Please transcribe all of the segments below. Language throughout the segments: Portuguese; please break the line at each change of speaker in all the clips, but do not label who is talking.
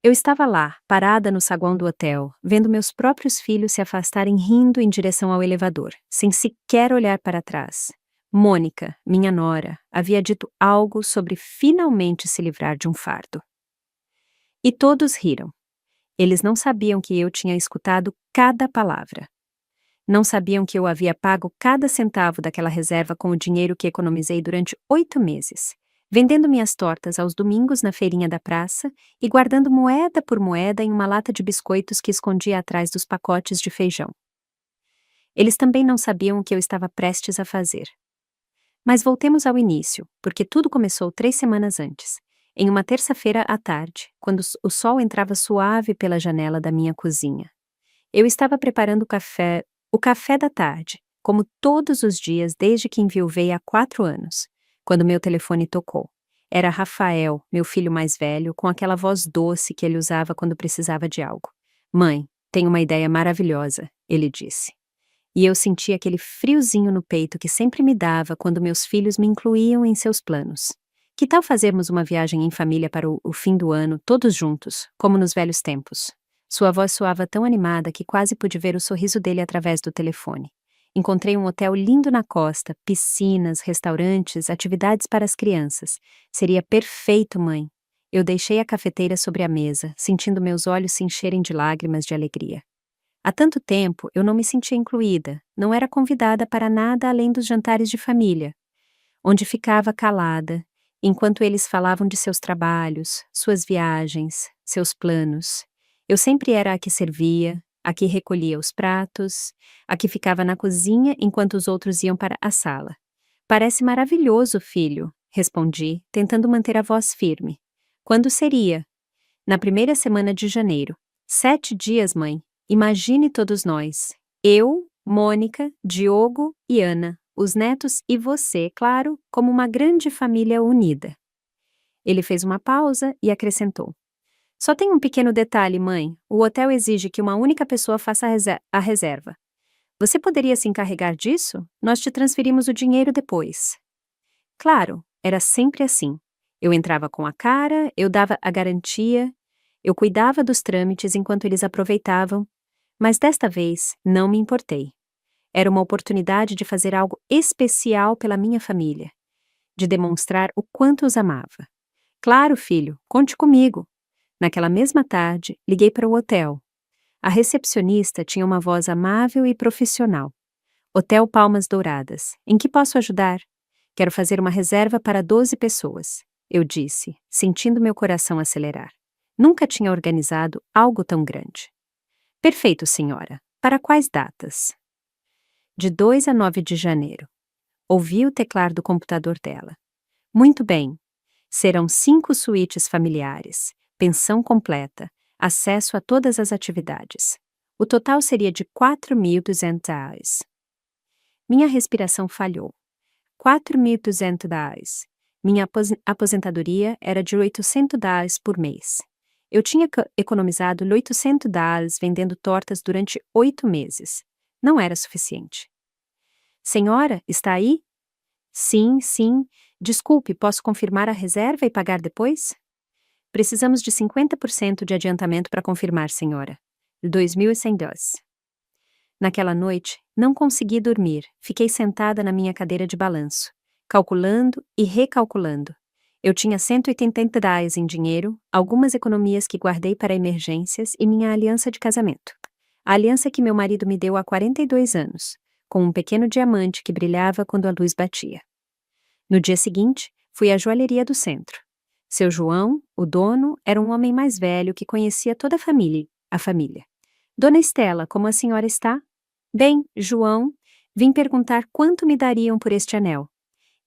Eu estava lá, parada no saguão do hotel, vendo meus próprios filhos se afastarem rindo em direção ao elevador, sem sequer olhar para trás. Mônica, minha nora, havia dito algo sobre finalmente se livrar de um fardo. E todos riram. Eles não sabiam que eu tinha escutado cada palavra. Não sabiam que eu havia pago cada centavo daquela reserva com o dinheiro que economizei durante 8 meses, vendendo minhas tortas aos domingos na feirinha da praça e guardando moeda por moeda em uma lata de biscoitos que escondia atrás dos pacotes de feijão. Eles também não sabiam o que eu estava prestes a fazer. Mas voltemos ao início, porque tudo começou 3 semanas antes, em uma terça-feira à tarde, quando o sol entrava suave pela janela da minha cozinha. Eu estava preparando o café da tarde, como todos os dias desde que enviuvei há 4 anos, quando meu telefone tocou. Era Rafael, meu filho mais velho, com aquela voz doce que ele usava quando precisava de algo. "Mãe, tenho uma ideia maravilhosa", ele disse. E eu senti aquele friozinho no peito que sempre me dava quando meus filhos me incluíam em seus planos. Que tal fazermos uma viagem em família para o fim do ano, todos juntos, como nos velhos tempos? Sua voz soava tão animada que quase pude ver o sorriso dele através do telefone. Encontrei um hotel lindo na costa, piscinas, restaurantes, atividades para as crianças. Seria perfeito, mãe. Eu deixei a cafeteira sobre a mesa, sentindo meus olhos se encherem de lágrimas de alegria. Há tanto tempo eu não me sentia incluída, não era convidada para nada além dos jantares de família, onde ficava calada, enquanto eles falavam de seus trabalhos, suas viagens, seus planos. Eu sempre era a que servia, a que recolhia os pratos, a que ficava na cozinha enquanto os outros iam para a sala. "Parece maravilhoso, filho", respondi, tentando manter a voz firme. "Quando seria?" "Na primeira semana de janeiro. 7 dias, mãe. Imagine todos nós. Eu, Mônica, Diogo e Ana, os netos e você, claro, como uma grande família unida." Ele fez uma pausa e acrescentou: "Só tem um pequeno detalhe, mãe. O hotel exige que uma única pessoa faça a reserva. Você poderia se encarregar disso? Nós te transferimos o dinheiro depois." Claro, era sempre assim. Eu entrava com a cara, eu dava a garantia, eu cuidava dos trâmites enquanto eles aproveitavam, mas desta vez não me importei. Era uma oportunidade de fazer algo especial pela minha família, de demonstrar o quanto os amava. "Claro, filho, conte comigo." Naquela mesma tarde, liguei para o hotel. A recepcionista tinha uma voz amável e profissional. "Hotel Palmas Douradas. Em que posso ajudar?" "Quero fazer uma reserva para 12 pessoas", eu disse, sentindo meu coração acelerar. Nunca tinha organizado algo tão grande. "Perfeito, senhora. Para quais datas?" "De 2 a 9 de janeiro." Ouvi o teclar do computador dela. "Muito bem. Serão 5 suítes familiares, pensão completa, acesso a todas as atividades. O total seria de R$ 4.200. Minha respiração falhou. R$ 4.200. Minha aposentadoria era de $800 por mês. Eu tinha economizado $800 vendendo tortas durante 8 meses. Não era suficiente. "Senhora, está aí?" "Sim, sim. Desculpe, posso confirmar a reserva e pagar depois?" "Precisamos de 50% de adiantamento para confirmar, senhora. $2.100. Naquela noite, não consegui dormir. Fiquei sentada na minha cadeira de balanço, calculando e recalculando. Eu tinha $180 em dinheiro, algumas economias que guardei para emergências e minha aliança de casamento. A aliança que meu marido me deu há 42 anos, com um pequeno diamante que brilhava quando a luz batia. No dia seguinte, fui à joalheria do centro. Seu João, o dono, era um homem mais velho que conhecia toda a família. "Dona Estela, como a senhora está?" "Bem, João, vim perguntar quanto me dariam por este anel."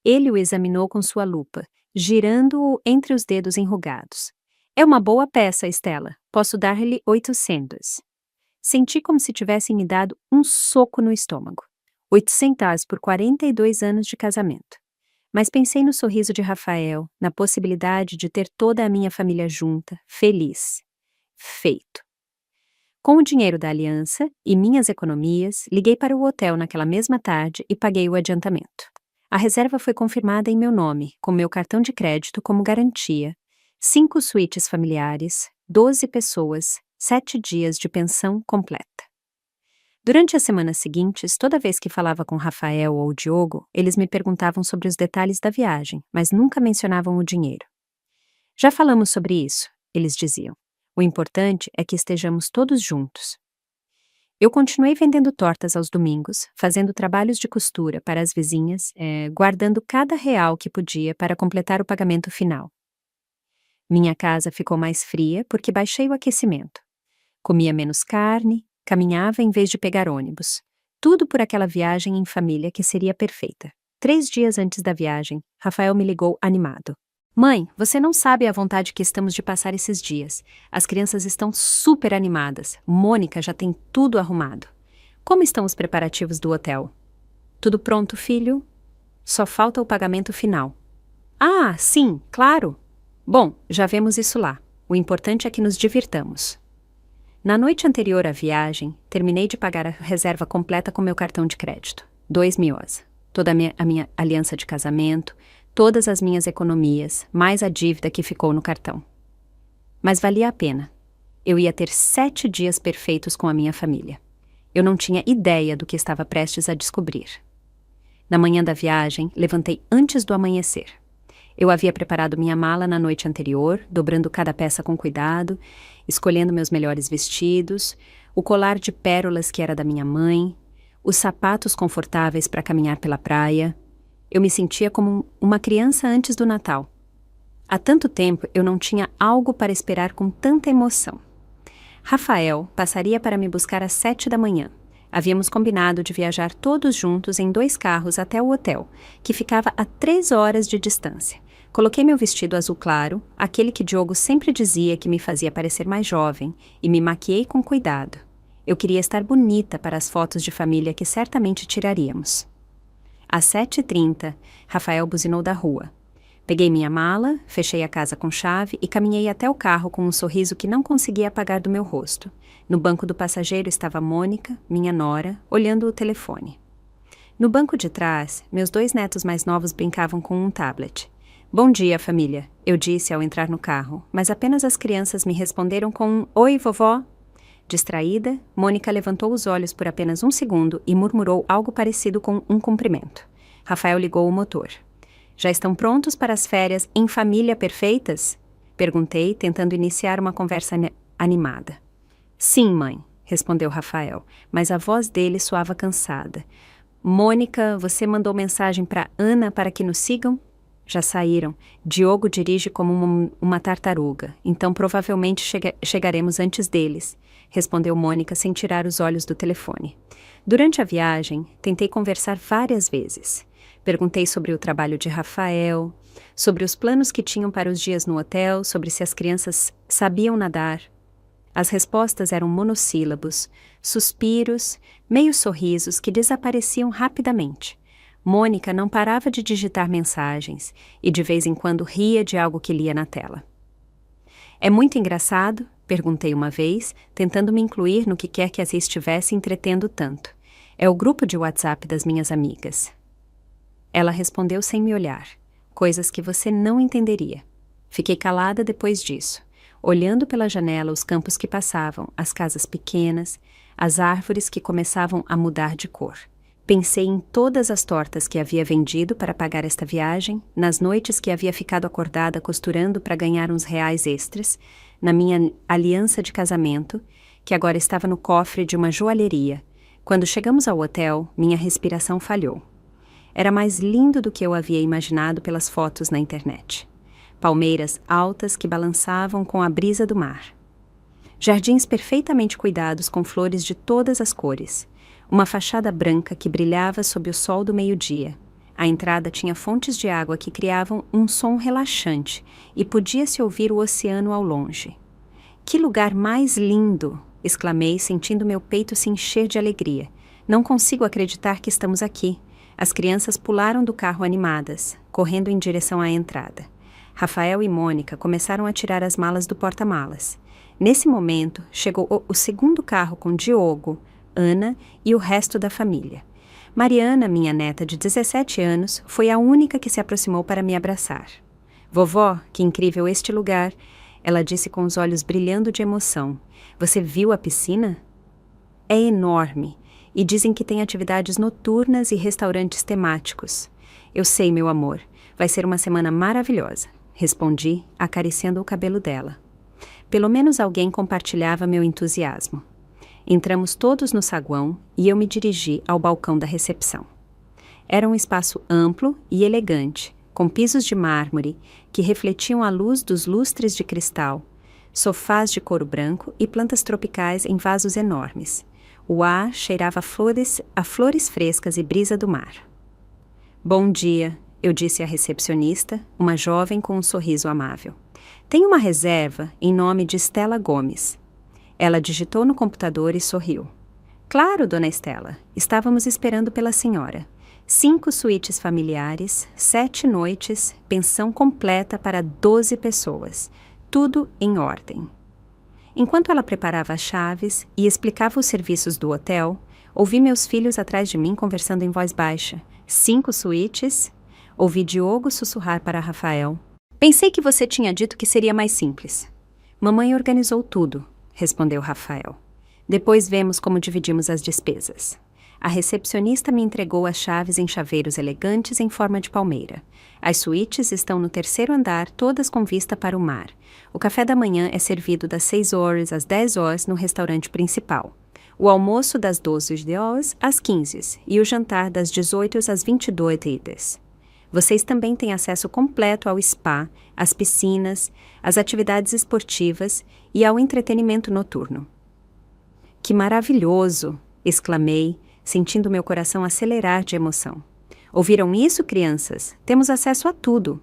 Ele o examinou com sua lupa, girando-o entre os dedos enrugados. "É uma boa peça, Estela. Posso dar-lhe 800." Senti como se tivessem me dado um soco no estômago. 800 por 42 anos de casamento. Mas pensei no sorriso de Rafael, na possibilidade de ter toda a minha família junta, feliz. Feito. Com o dinheiro da aliança e minhas economias, liguei para o hotel naquela mesma tarde e paguei o adiantamento. A reserva foi confirmada em meu nome, com meu cartão de crédito como garantia, 5 suítes familiares, 12 pessoas, 7 dias de pensão completa. Durante as semanas seguintes, toda vez que falava com Rafael ou Diogo, eles me perguntavam sobre os detalhes da viagem, mas nunca mencionavam o dinheiro. Já falamos sobre isso, eles diziam. O importante é que estejamos todos juntos. Eu continuei vendendo tortas aos domingos, fazendo trabalhos de costura para as vizinhas, guardando cada real que podia para completar o pagamento final. Minha casa ficou mais fria porque baixei o aquecimento. Comia menos carne, caminhava em vez de pegar ônibus. Tudo por aquela viagem em família que seria perfeita. 3 dias antes da viagem, Rafael me ligou animado. Mãe, você não sabe a vontade que estamos de passar esses dias. As crianças estão super animadas. Mônica já tem tudo arrumado. Como estão os preparativos do hotel? Tudo pronto, filho? Só falta o pagamento final. Ah, sim, claro. Bom, já vemos isso lá. O importante é que nos divirtamos. Na noite anterior à viagem, terminei de pagar a reserva completa com meu cartão de crédito. 2 miosa. Toda a minha aliança de casamento, todas as minhas economias, mais a dívida que ficou no cartão. Mas valia a pena. Eu ia ter 7 dias perfeitos com a minha família. Eu não tinha ideia do que estava prestes a descobrir. Na manhã da viagem, levantei antes do amanhecer. Eu havia preparado minha mala na noite anterior, dobrando cada peça com cuidado, escolhendo meus melhores vestidos, o colar de pérolas que era da minha mãe, os sapatos confortáveis para caminhar pela praia. Eu me sentia como uma criança antes do Natal. Há tanto tempo eu não tinha algo para esperar com tanta emoção. Rafael passaria para me buscar às 7 da manhã. Havíamos combinado de viajar todos juntos em 2 carros até o hotel, que ficava a 3 horas de distância. Coloquei meu vestido azul claro, aquele que Diogo sempre dizia que me fazia parecer mais jovem, e me maquiei com cuidado. Eu queria estar bonita para as fotos de família que certamente tiraríamos. Às 7h30, Rafael buzinou da rua. Peguei minha mala, fechei a casa com chave e caminhei até o carro com um sorriso que não conseguia apagar do meu rosto. No banco do passageiro estava Mônica, minha nora, olhando o telefone. No banco de trás, meus 2 netos mais novos brincavam com um tablet. Bom dia, família, eu disse ao entrar no carro, mas apenas as crianças me responderam com um oi, vovó. Distraída, Mônica levantou os olhos por apenas 1 segundo e murmurou algo parecido com um cumprimento. Rafael ligou o motor. Já estão prontos para as férias em família perfeitas? Perguntei, tentando iniciar uma conversa animada. Sim, mãe, respondeu Rafael, mas a voz dele soava cansada. Mônica, você mandou mensagem para Ana para que nos sigam? Já saíram. Diogo dirige como uma tartaruga, então provavelmente chegaremos antes deles, respondeu Mônica sem tirar os olhos do telefone. Durante a viagem, tentei conversar várias vezes. Perguntei sobre o trabalho de Rafael, sobre os planos que tinham para os dias no hotel, sobre se as crianças sabiam nadar. As respostas eram monossílabos, suspiros, meios sorrisos que desapareciam rapidamente. Mônica não parava de digitar mensagens e de vez em quando ria de algo que lia na tela. É muito engraçado? Perguntei uma vez, tentando me incluir no que quer que as estivesse entretendo tanto. É o grupo de WhatsApp das minhas amigas. Ela respondeu sem me olhar. Coisas que você não entenderia. Fiquei calada depois disso, olhando pela janela os campos que passavam, as casas pequenas, as árvores que começavam a mudar de cor. Pensei em todas as tortas que havia vendido para pagar esta viagem, nas noites que havia ficado acordada costurando para ganhar uns reais extras, na minha aliança de casamento, que agora estava no cofre de uma joalheria. Quando chegamos ao hotel, minha respiração falhou. Era mais lindo do que eu havia imaginado pelas fotos na internet. Palmeiras altas que balançavam com a brisa do mar. Jardins perfeitamente cuidados com flores de todas as cores. Uma fachada branca que brilhava sob o sol do meio-dia. A entrada tinha fontes de água que criavam um som relaxante e podia-se ouvir o oceano ao longe. Que lugar mais lindo! Exclamei, sentindo meu peito se encher de alegria. Não consigo acreditar que estamos aqui. As crianças pularam do carro animadas, correndo em direção à entrada. Rafael e Mônica começaram a tirar as malas do porta-malas. Nesse momento, chegou o segundo carro com Diogo, Ana e o resto da família. Mariana, minha neta de 17 anos, foi a única que se aproximou para me abraçar. Vovó, que incrível este lugar! Ela disse com os olhos brilhando de emoção. Você viu a piscina? É enorme, e dizem que tem atividades noturnas e restaurantes temáticos. Eu sei, meu amor, vai ser uma semana maravilhosa, respondi, acariciando o cabelo dela. Pelo menos alguém compartilhava meu entusiasmo. Entramos todos no saguão e eu me dirigi ao balcão da recepção. Era um espaço amplo e elegante, com pisos de mármore que refletiam a luz dos lustres de cristal, sofás de couro branco e plantas tropicais em vasos enormes. O ar cheirava a flores frescas e brisa do mar. Bom dia, eu disse à recepcionista, uma jovem com um sorriso amável. Tenho uma reserva em nome de Stella Gomes. Ela digitou no computador e sorriu. Claro, dona Stella, estávamos esperando pela senhora. 5 suítes familiares, 7 noites, pensão completa para 12 pessoas. Tudo em ordem. Enquanto ela preparava as chaves e explicava os serviços do hotel, ouvi meus filhos atrás de mim conversando em voz baixa. 5 suítes? Ouvi Diogo sussurrar para Rafael. Pensei que você tinha dito que seria mais simples. Mamãe organizou tudo, respondeu Rafael. Depois vemos como dividimos as despesas. A recepcionista me entregou as chaves em chaveiros elegantes em forma de palmeira. As suítes estão no 3º andar, todas com vista para o mar. O café da manhã é servido das 6 horas às 10 horas no restaurante principal. O almoço das 12 horas às 15 e o jantar das 18 às 22 horas. Vocês também têm acesso completo ao spa, às piscinas, às atividades esportivas e ao entretenimento noturno. Que maravilhoso! Exclamei, sentindo meu coração acelerar de emoção. Ouviram isso, crianças? Temos acesso a tudo.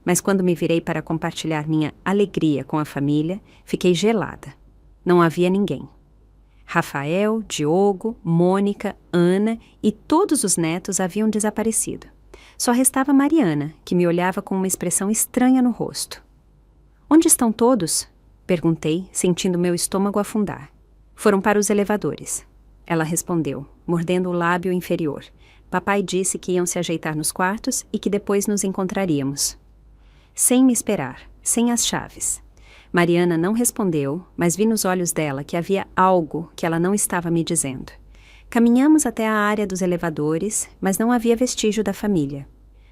Mas quando me virei para compartilhar minha alegria com a família, fiquei gelada. Não havia ninguém. Rafael, Diogo, Mônica, Ana e todos os netos haviam desaparecido. Só restava Mariana, que me olhava com uma expressão estranha no rosto. Onde estão todos? Perguntei, sentindo meu estômago afundar. Foram para os elevadores. Ela respondeu, mordendo o lábio inferior. Papai disse que iam se ajeitar nos quartos e que depois nos encontraríamos. Sem me esperar, sem as chaves. Mariana não respondeu, mas vi nos olhos dela que havia algo que ela não estava me dizendo. Caminhamos até a área dos elevadores, mas não havia vestígio da família.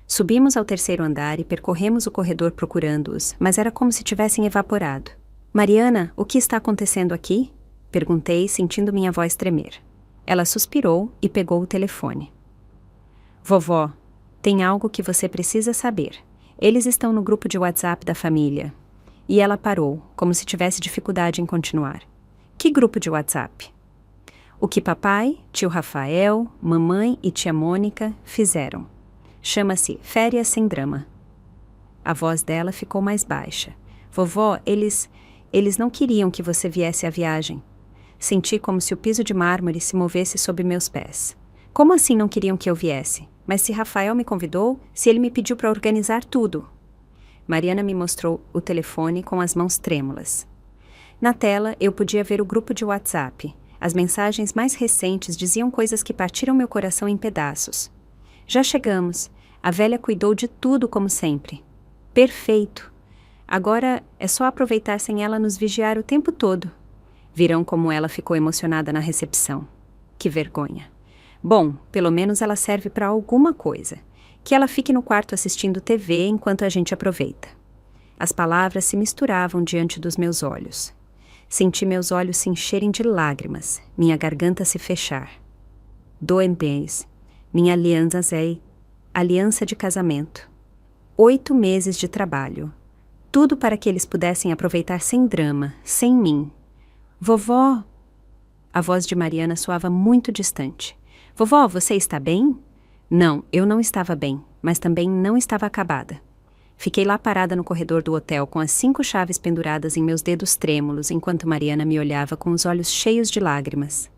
Subimos ao 3º andar e percorremos o corredor procurando-os, mas era como se tivessem evaporado. Mariana, o que está acontecendo aqui? Perguntei, sentindo minha voz tremer. Ela suspirou e pegou o telefone. Vovó, tem algo que você precisa saber. Eles estão no grupo de WhatsApp da família. E ela parou, como se tivesse dificuldade em continuar. Que grupo de WhatsApp? O que papai, tio Rafael, mamãe e tia Mônica fizeram. Chama-se Férias Sem Drama. A voz dela ficou mais baixa. Vovó, eles não queriam que você viesse à viagem. Senti como se o piso de mármore se movesse sob meus pés. Como assim não queriam que eu viesse? Mas se Rafael me convidou, se ele me pediu para organizar tudo. Mariana me mostrou o telefone com as mãos trêmulas. Na tela, eu podia ver o grupo de WhatsApp. As mensagens mais recentes diziam coisas que partiram meu coração em pedaços. Já chegamos. A velha cuidou de tudo como sempre. Perfeito. Agora é só aproveitar sem ela nos vigiar o tempo todo. Virão como ela ficou emocionada na recepção. Que vergonha. Bom, pelo menos ela serve para alguma coisa. Que ela fique no quarto assistindo TV enquanto a gente aproveita. As palavras se misturavam diante dos meus olhos. Senti meus olhos se encherem de lágrimas, minha garganta se fechar. 2 meses. Minha aliança de casamento. 8 meses de trabalho. Tudo para que eles pudessem aproveitar sem drama, sem mim. Vovó! A voz de Mariana soava muito distante. Vovó, você está bem? Não, eu não estava bem, mas também não estava acabada. Fiquei lá parada no corredor do hotel com as 5 chaves penduradas em meus dedos trêmulos enquanto Mariana me olhava com os olhos cheios de lágrimas.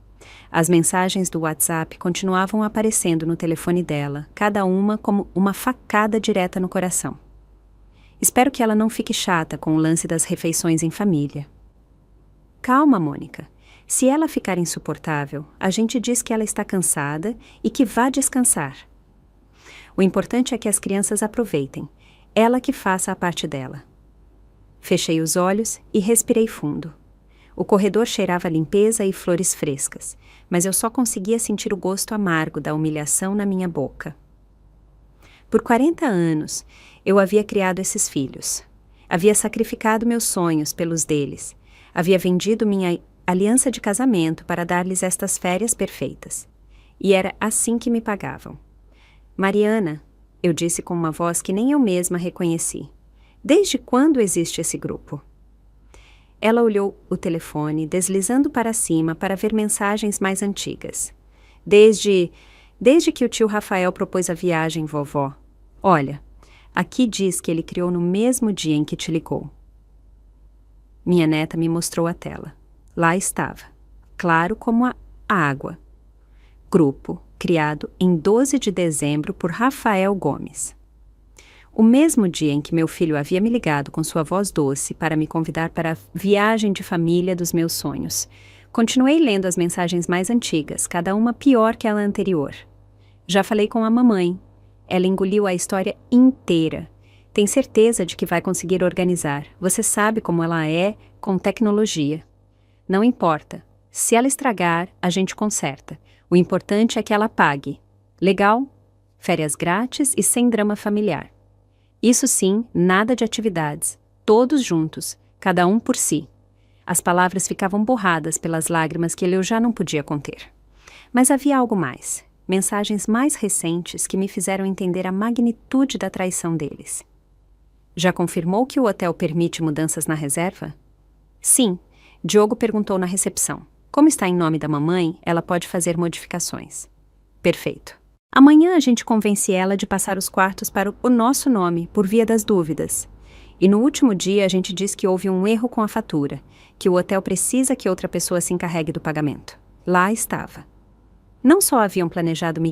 As mensagens do WhatsApp continuavam aparecendo no telefone dela, cada uma como uma facada direta no coração. Espero que ela não fique chata com o lance das refeições em família. Calma, Mônica. Se ela ficar insuportável, a gente diz que ela está cansada e que vá descansar. O importante é que as crianças aproveitem. Ela que faça a parte dela. Fechei os olhos e respirei fundo. O corredor cheirava a limpeza e flores frescas, mas eu só conseguia sentir o gosto amargo da humilhação na minha boca. Por 40 anos, eu havia criado esses filhos. Havia sacrificado meus sonhos pelos deles. Havia vendido minha aliança de casamento para dar-lhes estas férias perfeitas. E era assim que me pagavam. Mariana, eu disse com uma voz que nem eu mesma reconheci. Desde quando existe esse grupo? Ela olhou o telefone, deslizando para cima para ver mensagens mais antigas. Desde que o tio Rafael propôs a viagem, vovó. Olha, aqui diz que ele criou no mesmo dia em que te ligou. Minha neta me mostrou a tela. Lá estava, claro como a água. Grupo, criado em 12 de dezembro por Rafael Gomes. O mesmo dia em que meu filho havia me ligado com sua voz doce para me convidar para a viagem de família dos meus sonhos. Continuei lendo as mensagens mais antigas, cada uma pior que a anterior. Já falei com a mamãe. Ela engoliu a história inteira. Tem certeza de que vai conseguir organizar. Você sabe como ela é com tecnologia. Não importa. Se ela estragar, a gente conserta. O importante é que ela pague. Legal? Férias grátis e sem drama familiar. Isso sim, nada de atividades. Todos juntos, cada um por si. As palavras ficavam borradas pelas lágrimas que eu já não podia conter. Mas havia algo mais. Mensagens mais recentes que me fizeram entender a magnitude da traição deles. Já confirmou que o hotel permite mudanças na reserva? Sim. Diogo perguntou na recepção. Como está em nome da mamãe, ela pode fazer modificações. Perfeito. Amanhã a gente convence ela de passar os quartos para o nosso nome, por via das dúvidas. E no último dia a gente diz que houve um erro com a fatura, que o hotel precisa que outra pessoa se encarregue do pagamento. Lá estava. Não só haviam planejado me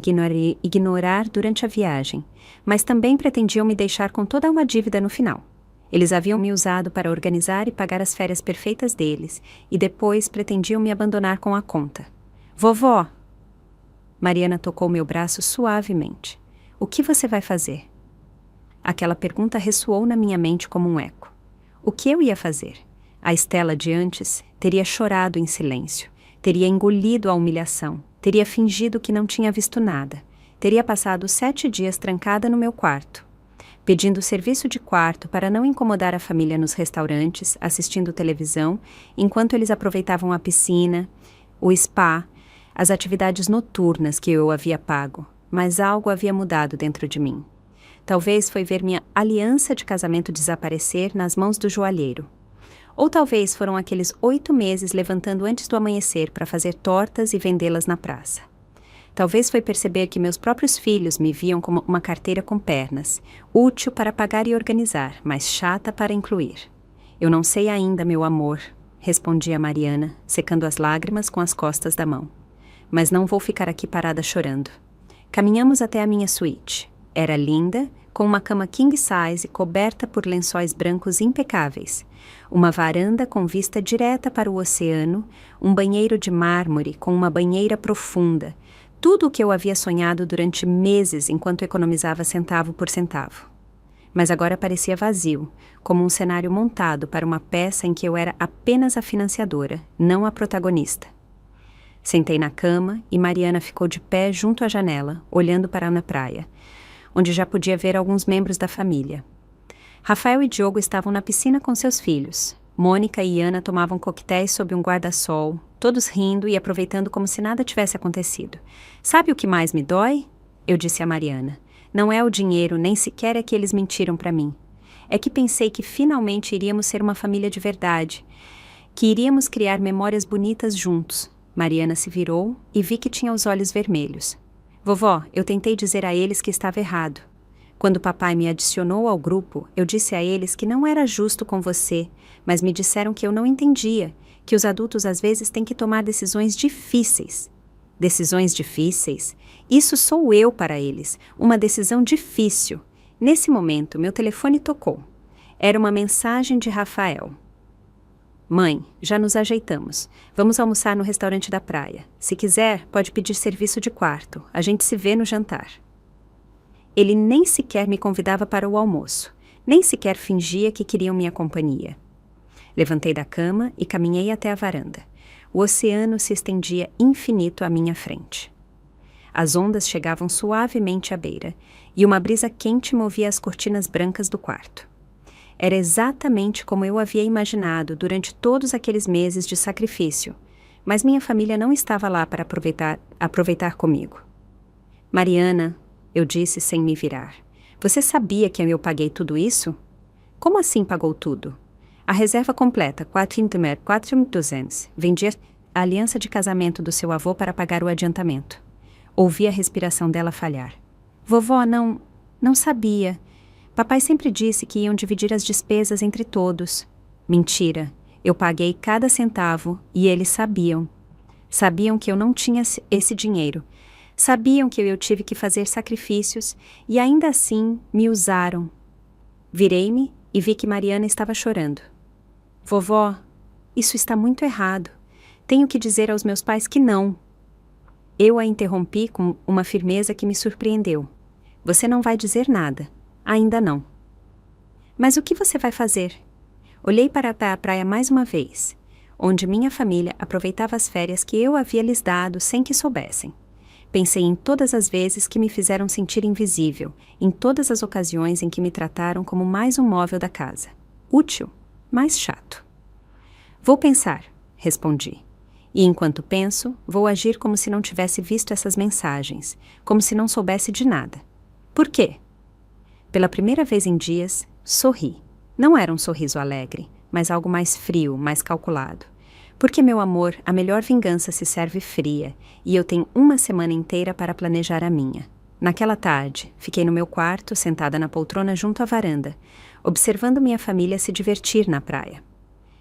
ignorar durante a viagem, mas também pretendiam me deixar com toda uma dívida no final. Eles haviam me usado para organizar e pagar as férias perfeitas deles, e depois pretendiam me abandonar com a conta. Vovó! Mariana tocou meu braço suavemente. O que você vai fazer? Aquela pergunta ressoou na minha mente como um eco. O que eu ia fazer? A Estela de antes teria chorado em silêncio, teria engolido a humilhação, teria fingido que não tinha visto nada, teria passado 7 dias trancada no meu quarto, pedindo serviço de quarto para não incomodar a família nos restaurantes, assistindo televisão, enquanto eles aproveitavam a piscina, o spa, as atividades noturnas que eu havia pago, mas algo havia mudado dentro de mim. Talvez foi ver minha aliança de casamento desaparecer nas mãos do joalheiro. Ou talvez foram aqueles 8 meses levantando antes do amanhecer para fazer tortas e vendê-las na praça. Talvez foi perceber que meus próprios filhos me viam como uma carteira com pernas, útil para pagar e organizar, mas chata para incluir. Eu não sei ainda, meu amor, respondia Mariana, secando as lágrimas com as costas da mão. Mas não vou ficar aqui parada chorando. Caminhamos até a minha suíte. Era linda, com uma cama king size coberta por lençóis brancos impecáveis, uma varanda com vista direta para o oceano, um banheiro de mármore com uma banheira profunda, tudo o que eu havia sonhado durante meses enquanto economizava centavo por centavo. Mas agora parecia vazio, como um cenário montado para uma peça em que eu era apenas a financiadora, não a protagonista. Sentei na cama e Mariana ficou de pé junto à janela, olhando para a praia, onde já podia ver alguns membros da família. Rafael e Diogo estavam na piscina com seus filhos. Mônica e Ana tomavam coquetéis sob um guarda-sol, todos rindo e aproveitando como se nada tivesse acontecido. Sabe o que mais me dói? Eu disse a Mariana. Não é o dinheiro, nem sequer é que eles mentiram para mim. É que pensei que finalmente iríamos ser uma família de verdade, que iríamos criar memórias bonitas juntos. Mariana se virou e vi que tinha os olhos vermelhos. Vovó, eu tentei dizer a eles que estava errado. Quando papai me adicionou ao grupo, eu disse a eles que não era justo com você, mas me disseram que eu não entendia, que os adultos às vezes têm que tomar decisões difíceis. Decisões difíceis? Isso sou eu para eles, uma decisão difícil. Nesse momento, meu telefone tocou. Era uma mensagem de Rafael. Mãe, já nos ajeitamos. Vamos almoçar no restaurante da praia. Se quiser, pode pedir serviço de quarto. A gente se vê no jantar. Ele nem sequer me convidava para o almoço. Nem sequer fingia que queriam minha companhia. Levantei da cama e caminhei até a varanda. O oceano se estendia infinito à minha frente. As ondas chegavam suavemente à beira, e uma brisa quente movia as cortinas brancas do quarto. Era exatamente como eu havia imaginado durante todos aqueles meses de sacrifício, mas minha família não estava lá para aproveitar comigo. Mariana, eu disse sem me virar, você sabia que eu paguei tudo isso? Como assim pagou tudo? A reserva completa, 4.200. Vendi a aliança de casamento do seu avô para pagar o adiantamento. Ouvi a respiração dela falhar. Vovó, não sabia. Papai sempre disse que iam dividir as despesas entre todos. Mentira. Eu paguei cada centavo e eles sabiam. Sabiam que eu não tinha esse dinheiro. Sabiam que eu tive que fazer sacrifícios e ainda assim me usaram. Virei-me e vi que Mariana estava chorando. Vovó, isso está muito errado. Tenho que dizer aos meus pais que não. Eu a interrompi com uma firmeza que me surpreendeu. Você não vai dizer nada. Ainda não. Mas o que você vai fazer? Olhei para a praia mais uma vez, onde minha família aproveitava as férias que eu havia lhes dado sem que soubessem. Pensei em todas as vezes que me fizeram sentir invisível, em todas as ocasiões em que me trataram como mais um móvel da casa. Útil, mas chato. Vou pensar, respondi. E enquanto penso, vou agir como se não tivesse visto essas mensagens, como se não soubesse de nada. Por quê? Pela primeira vez em dias, sorri. Não era um sorriso alegre, mas algo mais frio, mais calculado. Porque, meu amor, a melhor vingança se serve fria, e eu tenho uma semana inteira para planejar a minha. Naquela tarde, fiquei no meu quarto, sentada na poltrona junto à varanda, observando minha família se divertir na praia.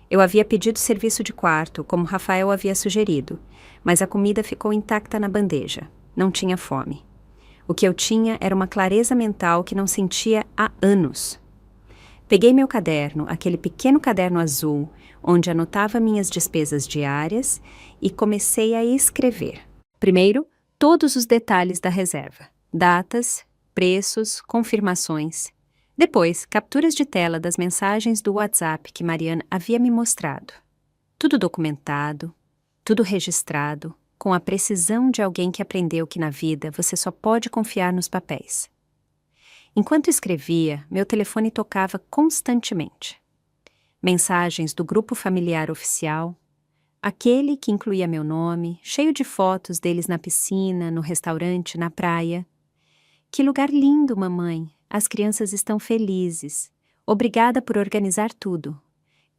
Eu havia pedido serviço de quarto, como Rafael havia sugerido, mas a comida ficou intacta na bandeja. Não tinha fome. O que eu tinha era uma clareza mental que não sentia há anos. Peguei meu caderno, aquele pequeno caderno azul, onde anotava minhas despesas diárias, e comecei a escrever. Primeiro, todos os detalhes da reserva. Datas, preços, confirmações. Depois, capturas de tela das mensagens do WhatsApp que Mariana havia me mostrado. Tudo documentado, tudo registrado, com a precisão de alguém que aprendeu que na vida você só pode confiar nos papéis. Enquanto escrevia, meu telefone tocava constantemente. Mensagens do grupo familiar oficial, aquele que incluía meu nome, cheio de fotos deles na piscina, no restaurante, na praia. Que lugar lindo, mamãe! As crianças estão felizes. Obrigada por organizar tudo.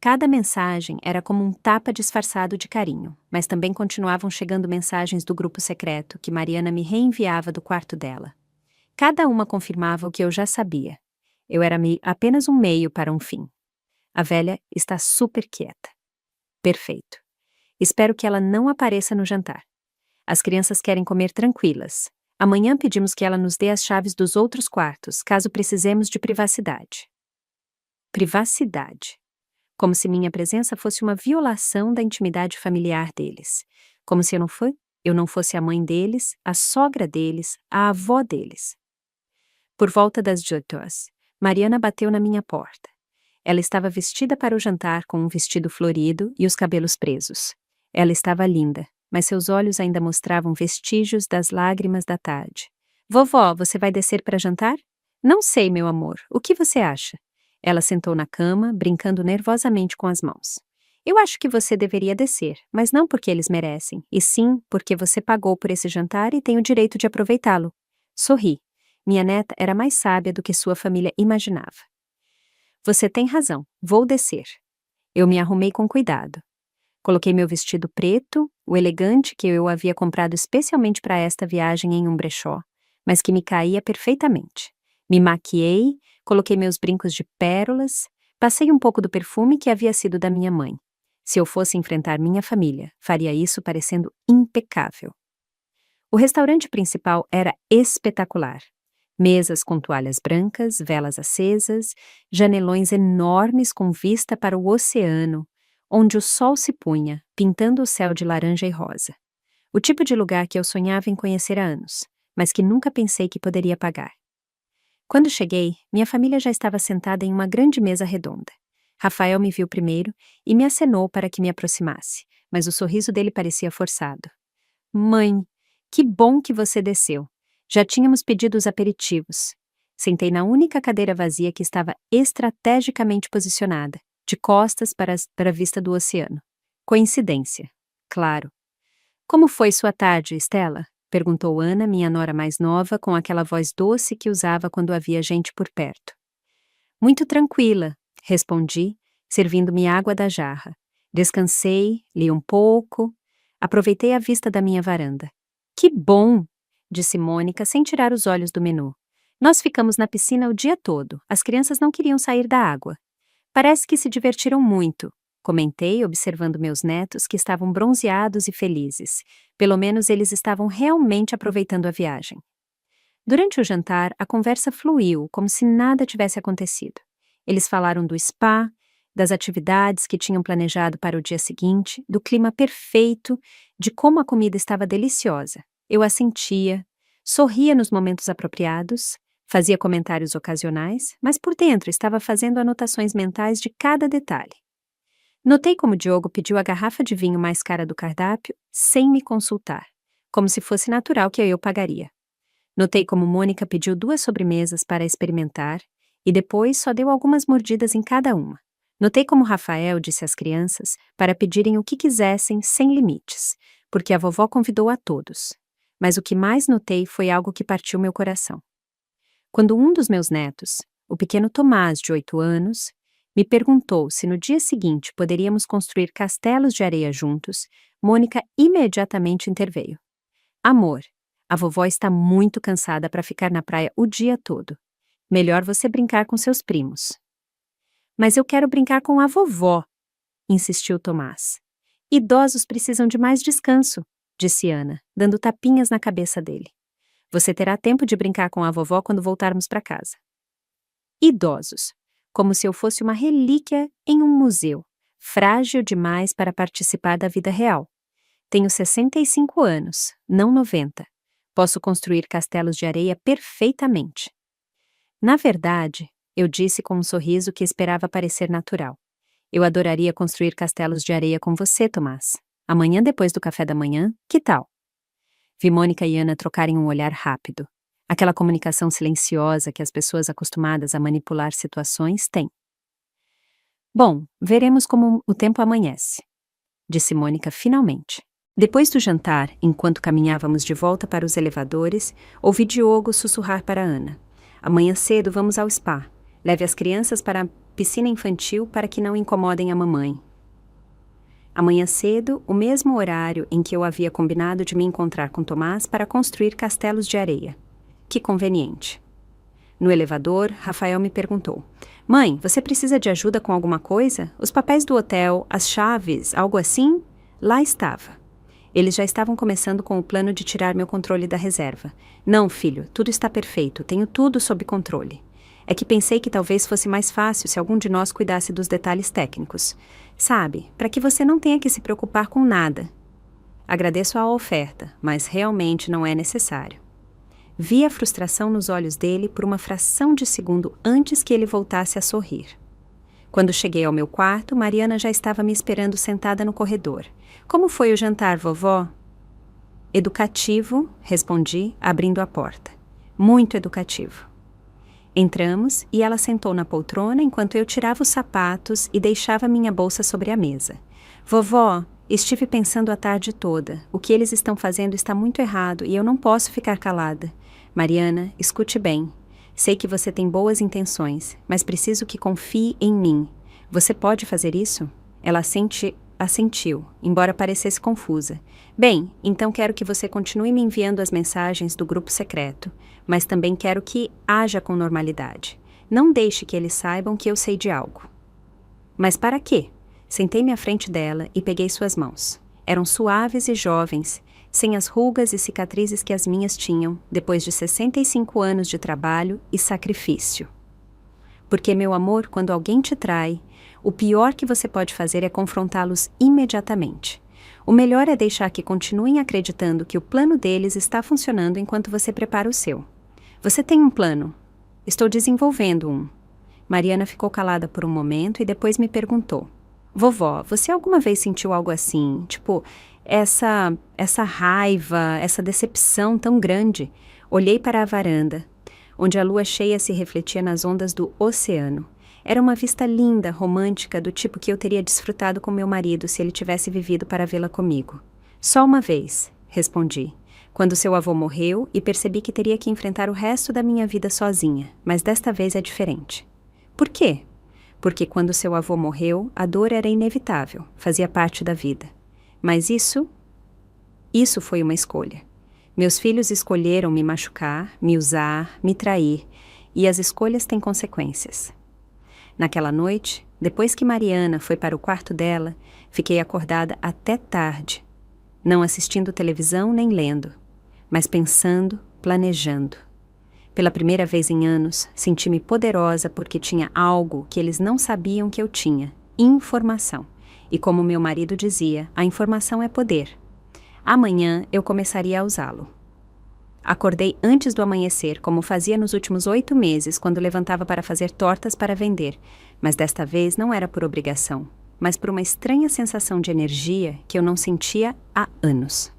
Cada mensagem era como um tapa disfarçado de carinho, mas também continuavam chegando mensagens do grupo secreto que Mariana me reenviava do quarto dela. Cada uma confirmava o que eu já sabia. Eu era apenas um meio para um fim. A velha está super quieta. Perfeito. Espero que ela não apareça no jantar. As crianças querem comer tranquilas. Amanhã pedimos que ela nos dê as chaves dos outros quartos, caso precisemos de privacidade. Privacidade. Como se minha presença fosse uma violação da intimidade familiar deles. Como se eu não fosse a mãe deles, a sogra deles, a avó deles. Por volta das 18 horas, Mariana bateu na minha porta. Ela estava vestida para o jantar com um vestido florido e os cabelos presos. Ela estava linda, mas seus olhos ainda mostravam vestígios das lágrimas da tarde. Vovó, você vai descer para jantar? Não sei, meu amor. O que você acha? Ela sentou na cama, brincando nervosamente com as mãos. Eu acho que você deveria descer, mas não porque eles merecem, e sim porque você pagou por esse jantar e tem o direito de aproveitá-lo. Sorri. Minha neta era mais sábia do que sua família imaginava. Você tem razão, vou descer. Eu me arrumei com cuidado. Coloquei meu vestido preto, o elegante que eu havia comprado especialmente para esta viagem em um brechó, mas que me caía perfeitamente. Me maquiei, coloquei meus brincos de pérolas, passei um pouco do perfume que havia sido da minha mãe. Se eu fosse enfrentar minha família, faria isso parecendo impecável. O restaurante principal era espetacular. Mesas com toalhas brancas, velas acesas, janelões enormes com vista para o oceano, onde o sol se punha, pintando o céu de laranja e rosa. O tipo de lugar que eu sonhava em conhecer há anos, mas que nunca pensei que poderia pagar. Quando cheguei, minha família já estava sentada em uma grande mesa redonda. Rafael me viu primeiro e me acenou para que me aproximasse, mas o sorriso dele parecia forçado. Mãe, que bom que você desceu. Já tínhamos pedido os aperitivos. Sentei na única cadeira vazia que estava estrategicamente posicionada, de costas para a vista do oceano. Coincidência, claro. Como foi sua tarde, Estela? Perguntou Ana, minha nora mais nova, com aquela voz doce que usava quando havia gente por perto. Muito tranquila, respondi, servindo-me água da jarra. Descansei, li um pouco, aproveitei a vista da minha varanda. Que bom! Disse Mônica sem tirar os olhos do menu. Nós ficamos na piscina o dia todo, as crianças não queriam sair da água. Parece que se divertiram muito, comentei, observando meus netos que estavam bronzeados e felizes. Pelo menos eles estavam realmente aproveitando a viagem. Durante o jantar, a conversa fluiu, como se nada tivesse acontecido. Eles falaram do spa, das atividades que tinham planejado para o dia seguinte, do clima perfeito, de como a comida estava deliciosa. Eu assentia, sorria nos momentos apropriados, fazia comentários ocasionais, mas por dentro estava fazendo anotações mentais de cada detalhe. Notei como Diogo pediu a garrafa de vinho mais cara do cardápio sem me consultar, como se fosse natural que eu pagaria. Notei como Mônica pediu 2 sobremesas para experimentar e depois só deu algumas mordidas em cada uma. Notei como Rafael disse às crianças para pedirem o que quisessem sem limites, porque a vovó convidou a todos. Mas o que mais notei foi algo que partiu meu coração. Quando um dos meus netos, o pequeno Tomás, de 8 anos, me perguntou se no dia seguinte poderíamos construir castelos de areia juntos, Mônica imediatamente interveio. Amor, a vovó está muito cansada para ficar na praia o dia todo. Melhor você brincar com seus primos. Mas eu quero brincar com a vovó, insistiu Tomás. Idosos precisam de mais descanso, disse Ana, dando tapinhas na cabeça dele. Você terá tempo de brincar com a vovó quando voltarmos para casa. Idosos, como se eu fosse uma relíquia em um museu, frágil demais para participar da vida real. Tenho 65 anos, não 90. Posso construir castelos de areia perfeitamente. Na verdade, eu disse com um sorriso que esperava parecer natural. Eu adoraria construir castelos de areia com você, Tomás. Amanhã depois do café da manhã, que tal? Vi Mônica e Ana trocarem um olhar rápido. Aquela comunicação silenciosa que as pessoas acostumadas a manipular situações têm. Bom, veremos como o tempo amanhece, disse Mônica finalmente. Depois do jantar, enquanto caminhávamos de volta para os elevadores, ouvi Diogo sussurrar para Ana. Amanhã cedo vamos ao spa. Leve as crianças para a piscina infantil para que não incomodem a mamãe. Amanhã cedo, o mesmo horário em que eu havia combinado de me encontrar com Tomás para construir castelos de areia. Que conveniente. No elevador, Rafael me perguntou. Mãe, você precisa de ajuda com alguma coisa? Os papéis do hotel, as chaves, algo assim? Lá estava. Eles já estavam começando com o plano de tirar meu controle da reserva. Não, filho, tudo está perfeito, tenho tudo sob controle. É que pensei que talvez fosse mais fácil se algum de nós cuidasse dos detalhes técnicos. Sabe, para que você não tenha que se preocupar com nada. Agradeço a oferta, mas realmente não é necessário. Vi a frustração nos olhos dele por uma fração de segundo antes que ele voltasse a sorrir. Quando cheguei ao meu quarto, Mariana já estava me esperando sentada no corredor. Como foi o jantar, vovó? Educativo, respondi, abrindo a porta. Muito educativo. Entramos e ela sentou na poltrona enquanto eu tirava os sapatos e deixava minha bolsa sobre a mesa. Vovó, estive pensando a tarde toda. O que eles estão fazendo está muito errado e eu não posso ficar calada. Mariana, escute bem. Sei que você tem boas intenções, mas preciso que confie em mim. Você pode fazer isso? Ela assentiu, embora parecesse confusa. Bem, então quero que você continue me enviando as mensagens do grupo secreto, mas também quero que haja com normalidade. Não deixe que eles saibam que eu sei de algo. Mas para quê? Sentei-me à frente dela e peguei suas mãos. Eram suaves e jovens, sem as rugas e cicatrizes que as minhas tinham, depois de 65 anos de trabalho e sacrifício. Porque, meu amor, quando alguém te trai, o pior que você pode fazer é confrontá-los imediatamente. O melhor é deixar que continuem acreditando que o plano deles está funcionando enquanto você prepara o seu. Você tem um plano. Estou desenvolvendo um. Mariana ficou calada por um momento e depois me perguntou: Vovó, você alguma vez sentiu algo assim? Tipo, essa raiva, essa decepção tão grande? Olhei para a varanda, onde a lua cheia se refletia nas ondas do oceano. Era uma vista linda, romântica, do tipo que eu teria desfrutado com meu marido se ele tivesse vivido para vê-la comigo. Só uma vez, respondi, quando seu avô morreu e percebi que teria que enfrentar o resto da minha vida sozinha, mas desta vez é diferente. Por quê? Porque quando seu avô morreu, a dor era inevitável, fazia parte da vida. Mas isso foi uma escolha. Meus filhos escolheram me machucar, me usar, me trair, e as escolhas têm consequências. Naquela noite, depois que Mariana foi para o quarto dela, fiquei acordada até tarde, não assistindo televisão nem lendo, mas pensando, planejando. Pela primeira vez em anos, senti-me poderosa porque tinha algo que eles não sabiam que eu tinha: informação. E como meu marido dizia, a informação é poder. Amanhã eu começaria a usá-lo. Acordei antes do amanhecer, como fazia nos últimos 8 meses, quando levantava para fazer tortas para vender, mas desta vez não era por obrigação, mas por uma estranha sensação de energia que eu não sentia há anos.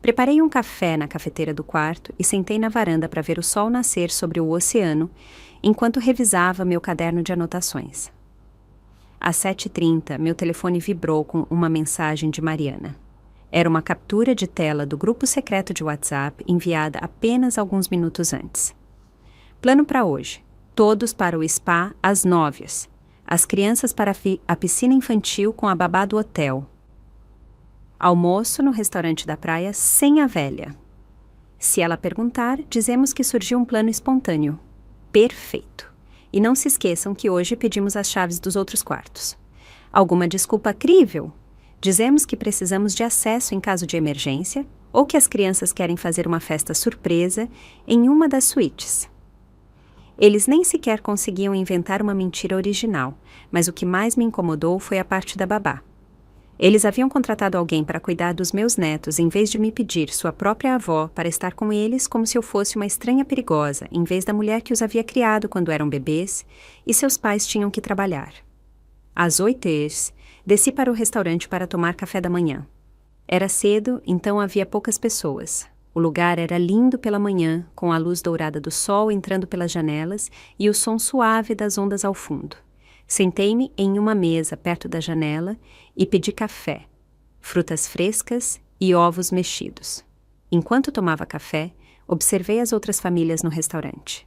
Preparei um café na cafeteira do quarto e sentei na varanda para ver o sol nascer sobre o oceano, enquanto revisava meu caderno de anotações. Às 7h30, meu telefone vibrou com uma mensagem de Mariana. Era uma captura de tela do grupo secreto de WhatsApp enviada apenas alguns minutos antes. Plano para hoje: todos para o spa às 9h. As crianças para a piscina infantil com a babá do hotel. Almoço no restaurante da praia sem a velha. Se ela perguntar, dizemos que surgiu um plano espontâneo. Perfeito. E não se esqueçam que hoje pedimos as chaves dos outros quartos. Alguma desculpa crível? Dizemos que precisamos de acesso em caso de emergência ou que as crianças querem fazer uma festa surpresa em uma das suítes. Eles nem sequer conseguiam inventar uma mentira original, mas o que mais me incomodou foi a parte da babá. Eles haviam contratado alguém para cuidar dos meus netos em vez de me pedir sua própria avó para estar com eles como se eu fosse uma estranha perigosa, em vez da mulher que os havia criado quando eram bebês e seus pais tinham que trabalhar. Às 8h, desci para o restaurante para tomar café da manhã. Era cedo, então havia poucas pessoas. O lugar era lindo pela manhã, com a luz dourada do sol entrando pelas janelas e o som suave das ondas ao fundo. Sentei-me em uma mesa perto da janela e pedi café, frutas frescas e ovos mexidos. Enquanto tomava café, observei as outras famílias no restaurante.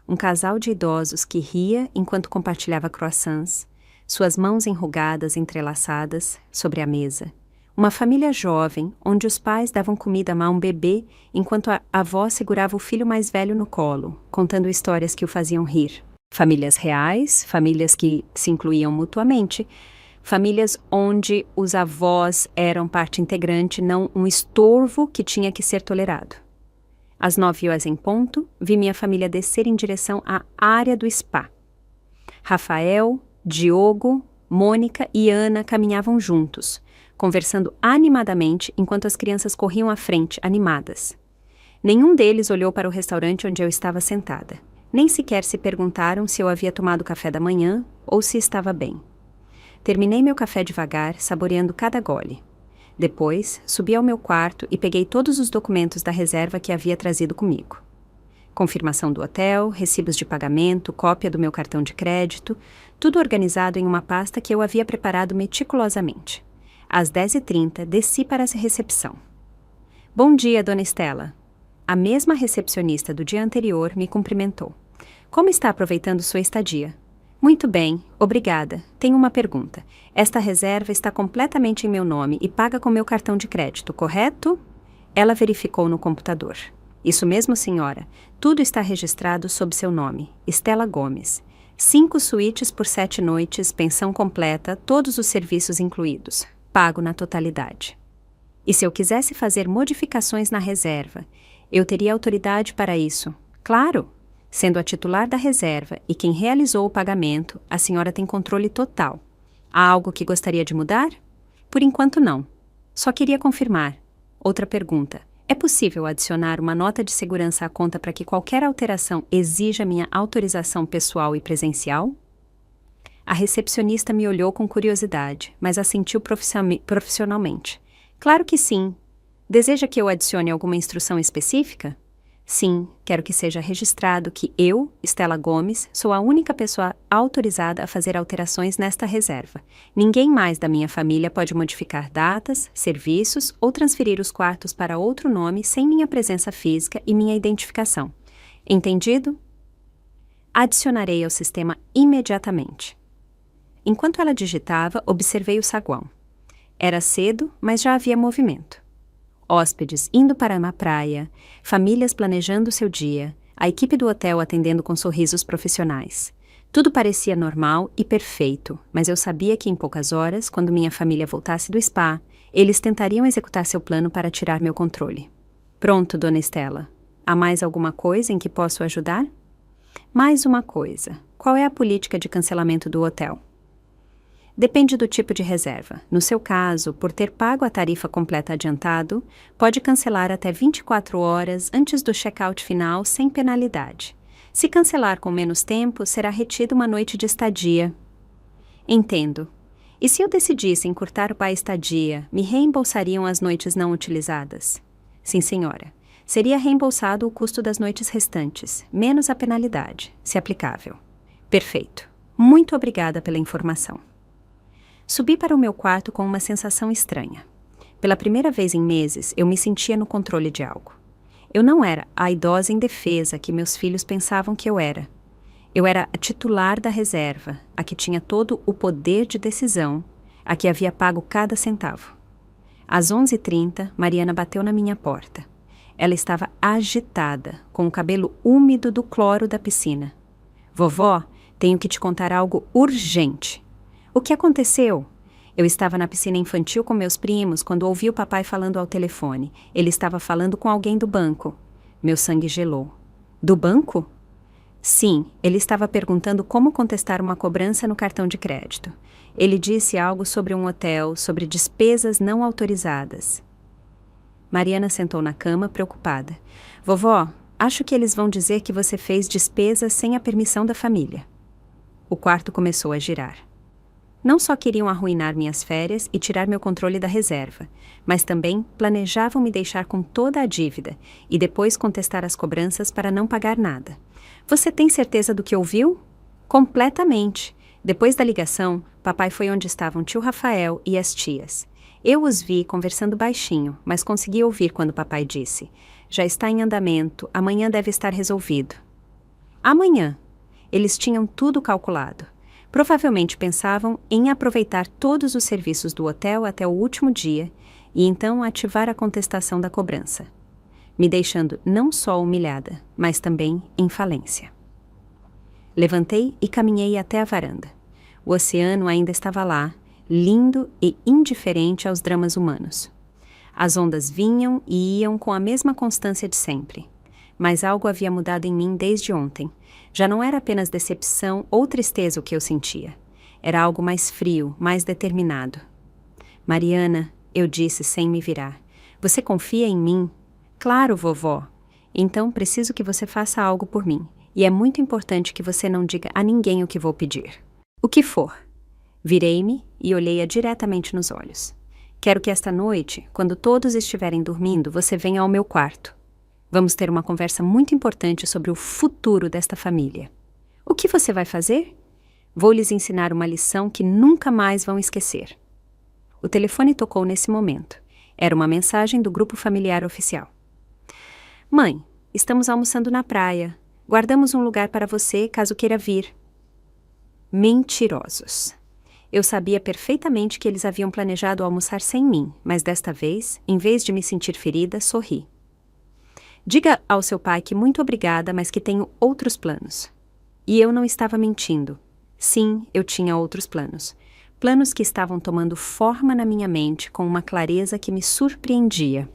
Um casal de idosos que ria enquanto compartilhava croissants, suas mãos enrugadas entrelaçadas sobre a mesa. Uma família jovem, onde os pais davam comida a um bebê enquanto a avó segurava o filho mais velho no colo, contando histórias que o faziam rir. Famílias reais, famílias que se incluíam mutuamente, famílias onde os avós eram parte integrante, não um estorvo que tinha que ser tolerado. Às 9h em ponto, vi minha família descer em direção à área do spa. Rafael, Diogo, Mônica e Ana caminhavam juntos, conversando animadamente enquanto as crianças corriam à frente, animadas. Nenhum deles olhou para o restaurante onde eu estava sentada. Nem sequer se perguntaram se eu havia tomado café da manhã ou se estava bem. Terminei meu café devagar, saboreando cada gole. Depois, subi ao meu quarto e peguei todos os documentos da reserva que havia trazido comigo. Confirmação do hotel, recibos de pagamento, cópia do meu cartão de crédito, tudo organizado em uma pasta que eu havia preparado meticulosamente. Às 10h30, desci para a recepção. Bom dia, dona Estela. A mesma recepcionista do dia anterior me cumprimentou. Como está aproveitando sua estadia? Muito bem, obrigada. Tenho uma pergunta. Esta reserva está completamente em meu nome e paga com meu cartão de crédito, correto? Ela verificou no computador. Isso mesmo, senhora. Tudo está registrado sob seu nome, Estela Gomes. 5 suítes por 7 noites, pensão completa, todos os serviços incluídos. Pago na totalidade. E se eu quisesse fazer modificações na reserva, eu teria autoridade para isso? Claro! Sendo a titular da reserva e quem realizou o pagamento, a senhora tem controle total. Há algo que gostaria de mudar? Por enquanto não. Só queria confirmar. Outra pergunta. É possível adicionar uma nota de segurança à conta para que qualquer alteração exija minha autorização pessoal e presencial? A recepcionista me olhou com curiosidade, mas assentiu profissionalmente. Claro que sim. Deseja que eu adicione alguma instrução específica? Sim, quero que seja registrado que eu, Stella Gomes, sou a única pessoa autorizada a fazer alterações nesta reserva. Ninguém mais da minha família pode modificar datas, serviços ou transferir os quartos para outro nome sem minha presença física e minha identificação. Entendido? Adicionarei ao sistema imediatamente. Enquanto ela digitava, observei o saguão. Era cedo, mas já havia movimento. Hóspedes indo para uma praia, famílias planejando seu dia, a equipe do hotel atendendo com sorrisos profissionais. Tudo parecia normal e perfeito, mas eu sabia que em poucas horas, quando minha família voltasse do spa, eles tentariam executar seu plano para tirar meu controle. Pronto, dona Stella. Há mais alguma coisa em que posso ajudar? Mais uma coisa. Qual é a política de cancelamento do hotel? Depende do tipo de reserva. No seu caso, por ter pago a tarifa completa adiantado, pode cancelar até 24 horas antes do check-out final sem penalidade. Se cancelar com menos tempo, será retida uma noite de estadia. Entendo. E se eu decidisse encurtar a estadia, me reembolsariam as noites não utilizadas? Sim, senhora. Seria reembolsado o custo das noites restantes, menos a penalidade, se aplicável. Perfeito. Muito obrigada pela informação. Subi para o meu quarto com uma sensação estranha. Pela primeira vez em meses, eu me sentia no controle de algo. Eu não era a idosa indefesa que meus filhos pensavam que eu era. Eu era a titular da reserva, a que tinha todo o poder de decisão, a que havia pago cada centavo. Às 11h30, Mariana bateu na minha porta. Ela estava agitada, com o cabelo úmido do cloro da piscina. Vovó, tenho que te contar algo urgente. O que aconteceu? Eu estava na piscina infantil com meus primos quando ouvi o papai falando ao telefone. Ele estava falando com alguém do banco. Meu sangue gelou. Do banco? Sim, ele estava perguntando como contestar uma cobrança no cartão de crédito. Ele disse algo sobre um hotel, sobre despesas não autorizadas. Mariana sentou na cama, preocupada. Vovó, acho que eles vão dizer que você fez despesas sem a permissão da família. O quarto começou a girar. Não só queriam arruinar minhas férias e tirar meu controle da reserva, mas também planejavam me deixar com toda a dívida e depois contestar as cobranças para não pagar nada. Você tem certeza do que ouviu? Completamente. Depois da ligação, papai foi onde estavam tio Rafael e as tias. Eu os vi conversando baixinho, mas consegui ouvir quando papai disse: já está em andamento, amanhã deve estar resolvido. Amanhã. Eles tinham tudo calculado. Provavelmente pensavam em aproveitar todos os serviços do hotel até o último dia e então ativar a contestação da cobrança, me deixando não só humilhada, mas também em falência. Levantei e caminhei até a varanda. O oceano ainda estava lá, lindo e indiferente aos dramas humanos. As ondas vinham e iam com a mesma constância de sempre. Mas algo havia mudado em mim desde ontem. Já não era apenas decepção ou tristeza o que eu sentia. Era algo mais frio, mais determinado. Mariana, eu disse sem me virar, você confia em mim? Claro, vovó. Então preciso que você faça algo por mim. E é muito importante que você não diga a ninguém o que vou pedir. O que for. Virei-me e olhei-a diretamente nos olhos. Quero que esta noite, quando todos estiverem dormindo, você venha ao meu quarto. Vamos ter uma conversa muito importante sobre o futuro desta família. O que você vai fazer? Vou lhes ensinar uma lição que nunca mais vão esquecer. O telefone tocou nesse momento. Era uma mensagem do grupo familiar oficial. Mãe, estamos almoçando na praia. Guardamos um lugar para você caso queira vir. Mentirosos. Eu sabia perfeitamente que eles haviam planejado almoçar sem mim, mas desta vez, em vez de me sentir ferida, sorri. Diga ao seu pai que muito obrigada, mas que tenho outros planos. E eu não estava mentindo. Sim, eu tinha outros planos. Planos que estavam tomando forma na minha mente com uma clareza que me surpreendia.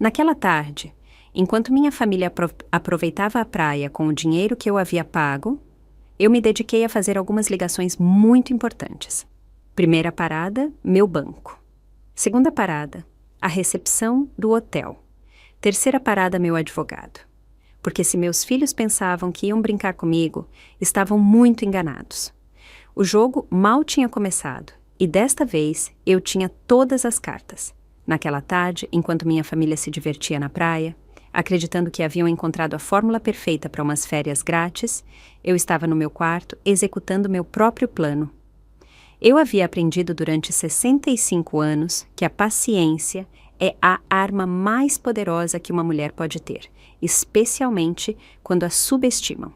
Naquela tarde, enquanto minha família aproveitava a praia com o dinheiro que eu havia pago, eu me dediquei a fazer algumas ligações muito importantes. Primeira parada, meu banco. Segunda parada, A recepção do hotel. Terceira parada, meu advogado. Porque se meus filhos pensavam que iam brincar comigo, estavam muito enganados. O jogo mal tinha começado, e desta vez eu tinha todas as cartas. Naquela tarde, enquanto minha família se divertia na praia, acreditando que haviam encontrado a fórmula perfeita para umas férias grátis, eu estava no meu quarto executando meu próprio plano. Eu havia aprendido durante 65 anos que a paciência é a arma mais poderosa que uma mulher pode ter, especialmente quando a subestimam.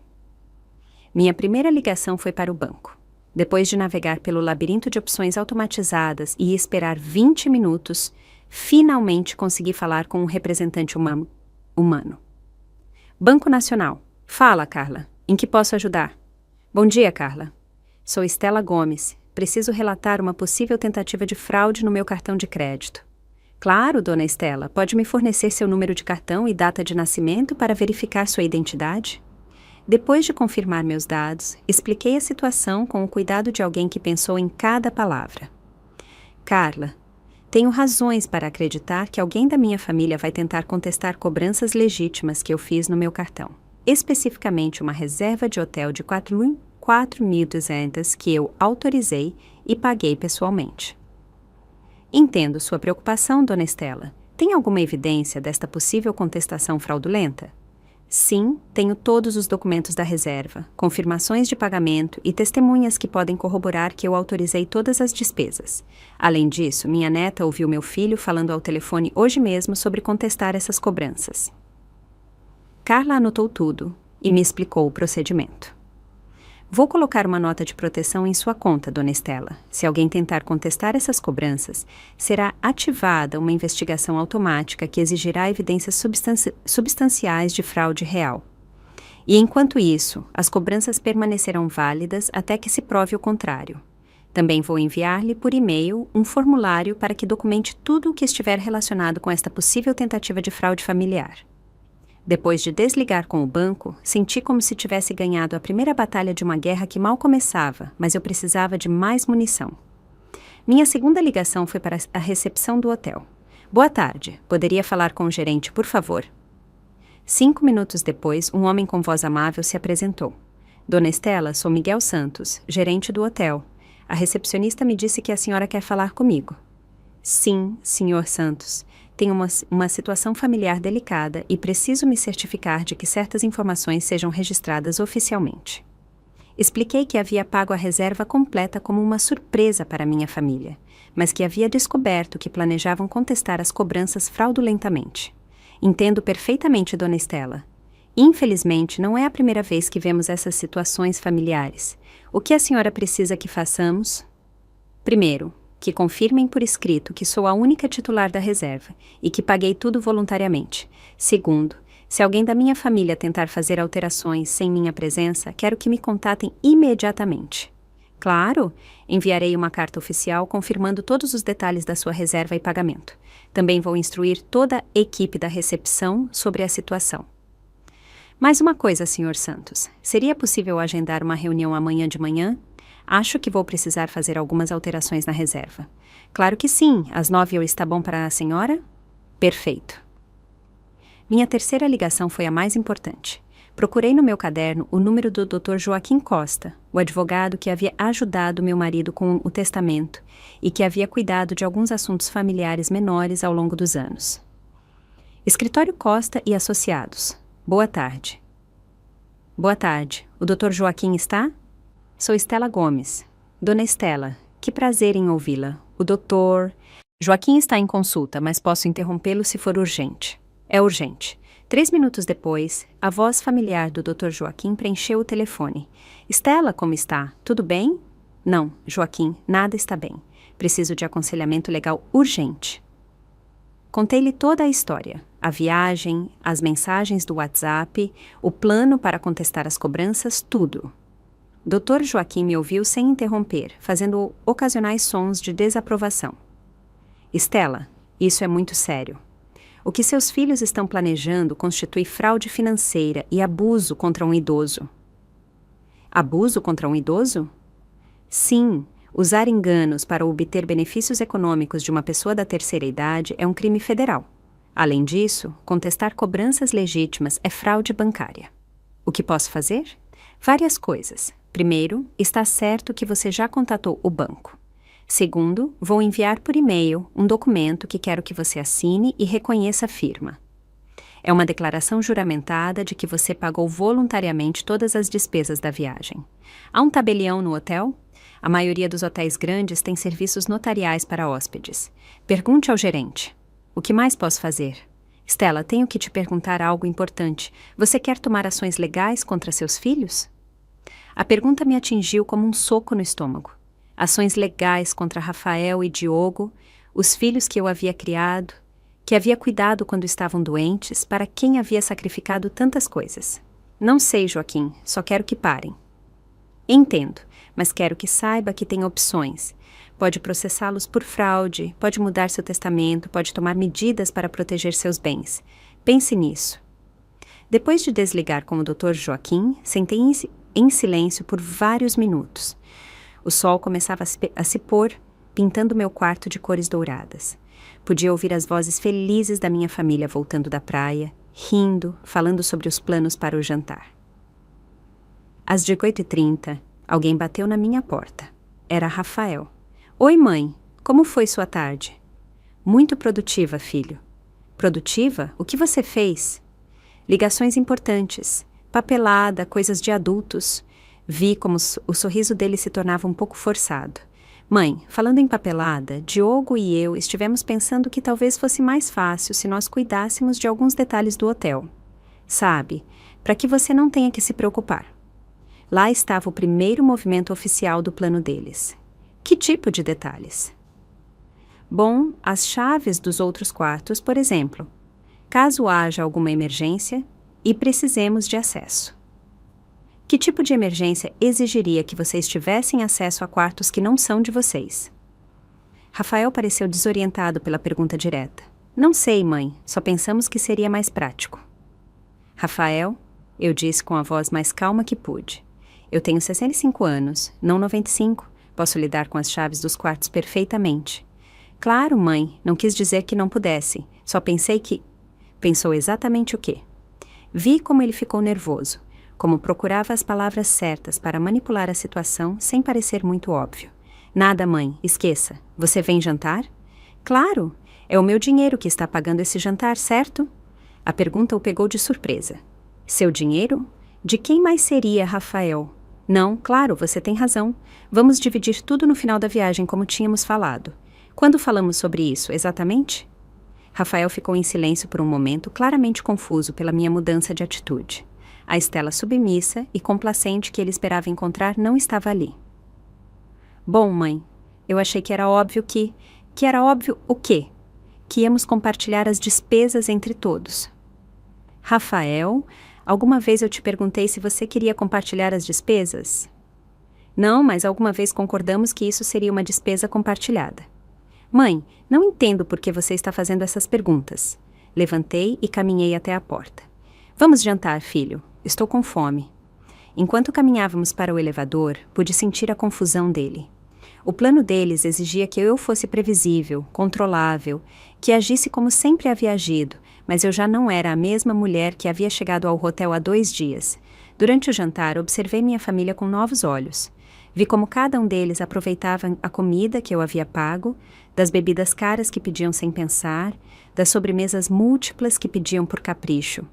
Minha primeira ligação foi para o banco. Depois de navegar pelo labirinto de opções automatizadas e esperar 20 minutos, finalmente consegui falar com um representante humano. Banco Nacional. Fala, Carla. Em que posso ajudar? Bom dia, Carla. Sou Estela Gomes. Preciso relatar uma possível tentativa de fraude no meu cartão de crédito. Claro, dona Estela. Pode me fornecer seu número de cartão e data de nascimento para verificar sua identidade? Depois de confirmar meus dados, expliquei a situação com o cuidado de alguém que pensou em cada palavra. Carla, tenho razões para acreditar que alguém da minha família vai tentar contestar cobranças legítimas que eu fiz no meu cartão. Especificamente uma reserva de hotel de 4.200 que eu autorizei e paguei pessoalmente. Entendo sua preocupação, dona Estela. Tem alguma evidência desta possível contestação fraudulenta? Sim, tenho todos os documentos da reserva, confirmações de pagamento e testemunhas que podem corroborar que eu autorizei todas as despesas. Além disso, minha neta ouviu meu filho falando ao telefone hoje mesmo sobre contestar essas cobranças. Carla anotou tudo e me explicou o procedimento. Vou colocar uma nota de proteção em sua conta, dona Estela. Se alguém tentar contestar essas cobranças, será ativada uma investigação automática que exigirá evidências substanciais de fraude real. E enquanto isso, as cobranças permanecerão válidas até que se prove o contrário. Também vou enviar-lhe por e-mail um formulário para que documente tudo o que estiver relacionado com esta possível tentativa de fraude familiar. Depois de desligar com o banco, senti como se tivesse ganhado a primeira batalha de uma guerra que mal começava, mas eu precisava de mais munição. Minha segunda ligação foi para a recepção do hotel. Boa tarde, poderia falar com o gerente, por favor? 5 minutos depois, um homem com voz amável se apresentou. Dona Estela, sou Miguel Santos, gerente do hotel. A recepcionista me disse que a senhora quer falar comigo. Sim, senhor Santos. Tenho uma situação familiar delicada e preciso me certificar de que certas informações sejam registradas oficialmente. Expliquei que havia pago a reserva completa como uma surpresa para minha família, mas que havia descoberto que planejavam contestar as cobranças fraudulentamente. Entendo perfeitamente, dona Estela. Infelizmente, não é a primeira vez que vemos essas situações familiares. O que a senhora precisa que façamos? Primeiro, que confirmem por escrito que sou a única titular da reserva e que paguei tudo voluntariamente. Segundo, se alguém da minha família tentar fazer alterações sem minha presença, quero que me contatem imediatamente. Claro, enviarei uma carta oficial confirmando todos os detalhes da sua reserva e pagamento. Também vou instruir toda a equipe da recepção sobre a situação. Mais uma coisa, Sr. Santos. Seria possível agendar uma reunião amanhã de manhã? Acho que vou precisar fazer algumas alterações na reserva. Claro que sim. Às 9h está bom para a senhora? Perfeito. Minha terceira ligação foi a mais importante. Procurei no meu caderno o número do Dr. Joaquim Costa, o advogado que havia ajudado meu marido com o testamento e que havia cuidado de alguns assuntos familiares menores ao longo dos anos. Escritório Costa e Associados. Boa tarde. Boa tarde. O Dr. Joaquim está? Sou Estela Gomes. Dona Estela, que prazer em ouvi-la. O doutor... Joaquim está em consulta, mas posso interrompê-lo se for urgente. É urgente. 3 minutos depois, a voz familiar do Dr. Joaquim preencheu o telefone. Estela, como está? Tudo bem? Não, Joaquim, nada está bem. Preciso de aconselhamento legal urgente. Contei-lhe toda a história. A viagem, as mensagens do WhatsApp, o plano para contestar as cobranças, tudo. Dr. Joaquim me ouviu sem interromper, fazendo ocasionais sons de desaprovação. Estela, isso é muito sério. O que seus filhos estão planejando constitui fraude financeira e abuso contra um idoso. Abuso contra um idoso? Sim, Usar enganos para obter benefícios econômicos de uma pessoa da terceira idade é um crime federal. Além disso, contestar cobranças legítimas é fraude bancária. O que posso fazer? Várias coisas. Primeiro, está certo que você já contatou o banco. Segundo, vou enviar por e-mail um documento que quero que você assine e reconheça a firma. É uma declaração juramentada de que você pagou voluntariamente todas as despesas da viagem. Há um tabelião no hotel? A maioria dos hotéis grandes tem serviços notariais para hóspedes. Pergunte ao gerente. O que mais posso fazer? Stella, tenho que te perguntar algo importante. Você quer tomar ações legais contra seus filhos? A pergunta me atingiu como um soco no estômago. Ações legais contra Rafael e Diogo, os filhos que eu havia criado, que havia cuidado quando estavam doentes, para quem havia sacrificado tantas coisas. Não sei, Joaquim, só quero que parem. Entendo, mas quero que saiba que tem opções. Pode processá-los por fraude, pode mudar seu testamento, pode tomar medidas para proteger seus bens. Pense nisso. Depois de desligar com o Dr. Joaquim, sentei em silêncio por vários minutos. O sol começava a se pôr, pintando meu quarto de cores douradas. Podia ouvir as vozes felizes da minha família voltando da praia, rindo, falando sobre os planos para o jantar. Às 18h30, alguém bateu na minha porta. Era Rafael. Oi, mãe. Como foi sua tarde? Muito produtiva, filho. Produtiva? O que você fez? Ligações importantes. Papelada, coisas de adultos. Vi como o sorriso dele se tornava um pouco forçado. Mãe, falando em papelada, Diogo e eu estivemos pensando que talvez fosse mais fácil se nós cuidássemos de alguns detalhes do hotel. Sabe, para que você não tenha que se preocupar. Lá estava o primeiro movimento oficial do plano deles. Que tipo de detalhes? Bom, as chaves dos outros quartos, por exemplo. Caso haja alguma emergência e precisemos de acesso. Que tipo de emergência exigiria que vocês tivessem acesso a quartos que não são de vocês? Rafael pareceu desorientado pela pergunta direta. Não sei, mãe, só pensamos que seria mais prático. Rafael, eu disse com a voz mais calma que pude. Eu tenho 65 anos, não 95. Posso lidar com as chaves dos quartos perfeitamente. Claro, mãe, não quis dizer que não pudesse. Só pensei que... Pensou exatamente o quê? Vi como ele ficou nervoso, como procurava as palavras certas para manipular a situação sem parecer muito óbvio. Nada, mãe, esqueça. Você vem jantar? Claro, é o meu dinheiro que está pagando esse jantar, certo? A pergunta o pegou de surpresa. Seu dinheiro? De quem mais seria, Rafael? Não, claro, você tem razão. Vamos dividir tudo no final da viagem, como tínhamos falado. Quando falamos sobre isso, exatamente? Rafael ficou em silêncio por um momento, claramente confuso pela minha mudança de atitude. A Stella submissa e complacente que ele esperava encontrar não estava ali. Bom, mãe, eu achei que era óbvio que era óbvio o quê? Que íamos compartilhar as despesas entre todos. Rafael, alguma vez eu te perguntei se você queria compartilhar as despesas? Não, mas alguma vez concordamos que isso seria uma despesa compartilhada. Mãe, não entendo por que você está fazendo essas perguntas. Levantei e caminhei até a porta. Vamos jantar, filho. Estou com fome. Enquanto caminhávamos para o elevador, pude sentir a confusão dele. O plano deles exigia que eu fosse previsível, controlável, que agisse como sempre havia agido, mas eu já não era a mesma mulher que havia chegado ao hotel há 2 dias. Durante o jantar, observei minha família com novos olhos. Vi como cada um deles aproveitava a comida que eu havia pago, das bebidas caras que pediam sem pensar, das sobremesas múltiplas que pediam por capricho.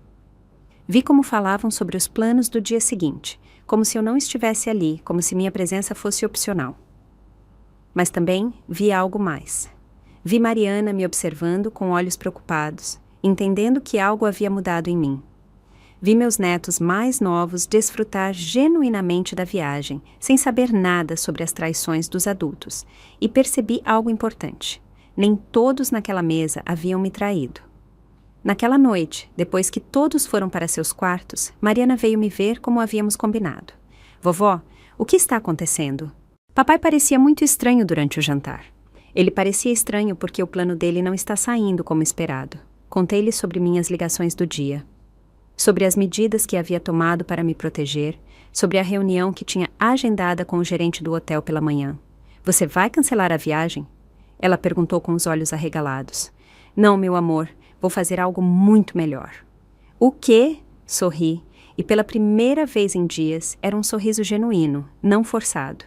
Vi como falavam sobre os planos do dia seguinte, como se eu não estivesse ali, como se minha presença fosse opcional. Mas também vi algo mais. Vi Mariana me observando com olhos preocupados, entendendo que algo havia mudado em mim. Vi meus netos mais novos desfrutar genuinamente da viagem, sem saber nada sobre as traições dos adultos, e percebi algo importante. Nem todos naquela mesa haviam me traído. Naquela noite, depois que todos foram para seus quartos, Mariana veio me ver como havíamos combinado. Vovó, o que está acontecendo? Papai parecia muito estranho durante o jantar. Ele parecia estranho porque o plano dele não está saindo como esperado. Contei-lhe sobre minhas ligações do dia, sobre as medidas que havia tomado para me proteger, sobre a reunião que tinha agendada com o gerente do hotel pela manhã. Você vai cancelar a viagem? Ela perguntou com os olhos arregalados. Não, meu amor, vou fazer algo muito melhor. O quê? Sorri, e pela primeira vez em dias era um sorriso genuíno, não forçado.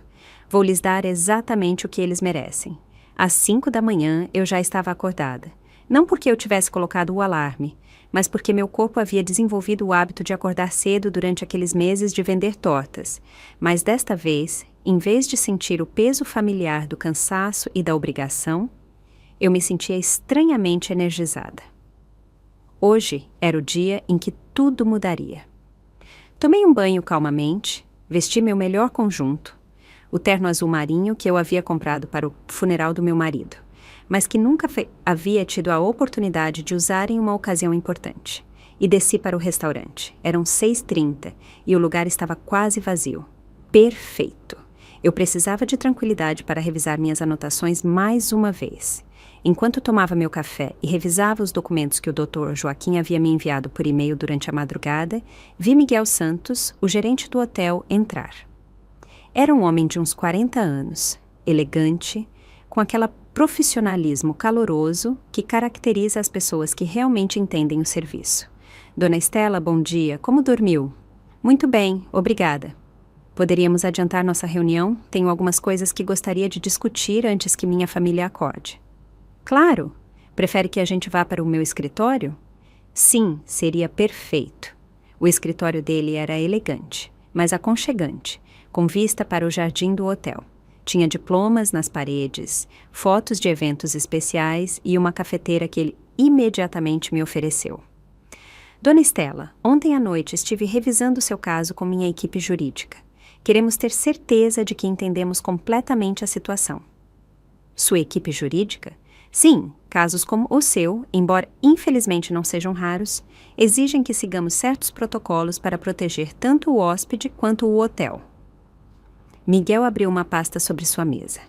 Vou lhes dar exatamente o que eles merecem. Às 5 da manhã eu já estava acordada. Não porque eu tivesse colocado o alarme, mas porque meu corpo havia desenvolvido o hábito de acordar cedo durante aqueles meses de vender tortas. Mas desta vez, em vez de sentir o peso familiar do cansaço e da obrigação, eu me sentia estranhamente energizada. Hoje era o dia em que tudo mudaria. Tomei um banho calmamente, vesti meu melhor conjunto, o terno azul marinho que eu havia comprado para o funeral do meu marido, mas que nunca havia tido a oportunidade de usar em uma ocasião importante. E desci para o restaurante. Eram 6h30 e o lugar estava quase vazio. Perfeito! Eu precisava de tranquilidade para revisar minhas anotações mais uma vez. Enquanto tomava meu café e revisava os documentos que o Dr. Joaquim havia me enviado por e-mail durante a madrugada, vi Miguel Santos, o gerente do hotel, entrar. Era um homem de uns 40 anos, elegante, com aquele profissionalismo caloroso que caracteriza as pessoas que realmente entendem o serviço. Dona Estela, bom dia. Como dormiu? Muito bem, obrigada. Poderíamos adiantar nossa reunião? Tenho algumas coisas que gostaria de discutir antes que minha família acorde. Claro! Prefere que a gente vá para o meu escritório? Sim, seria perfeito. O escritório dele era elegante, mas aconchegante, com vista para o jardim do hotel. Tinha diplomas nas paredes, fotos de eventos especiais e uma cafeteira que ele imediatamente me ofereceu. Dona Estela, ontem à noite estive revisando seu caso com minha equipe jurídica. Queremos ter certeza de que entendemos completamente a situação. Sua equipe jurídica? Sim, casos como o seu, embora infelizmente não sejam raros, exigem que sigamos certos protocolos para proteger tanto o hóspede quanto o hotel. Miguel abriu uma pasta sobre sua mesa.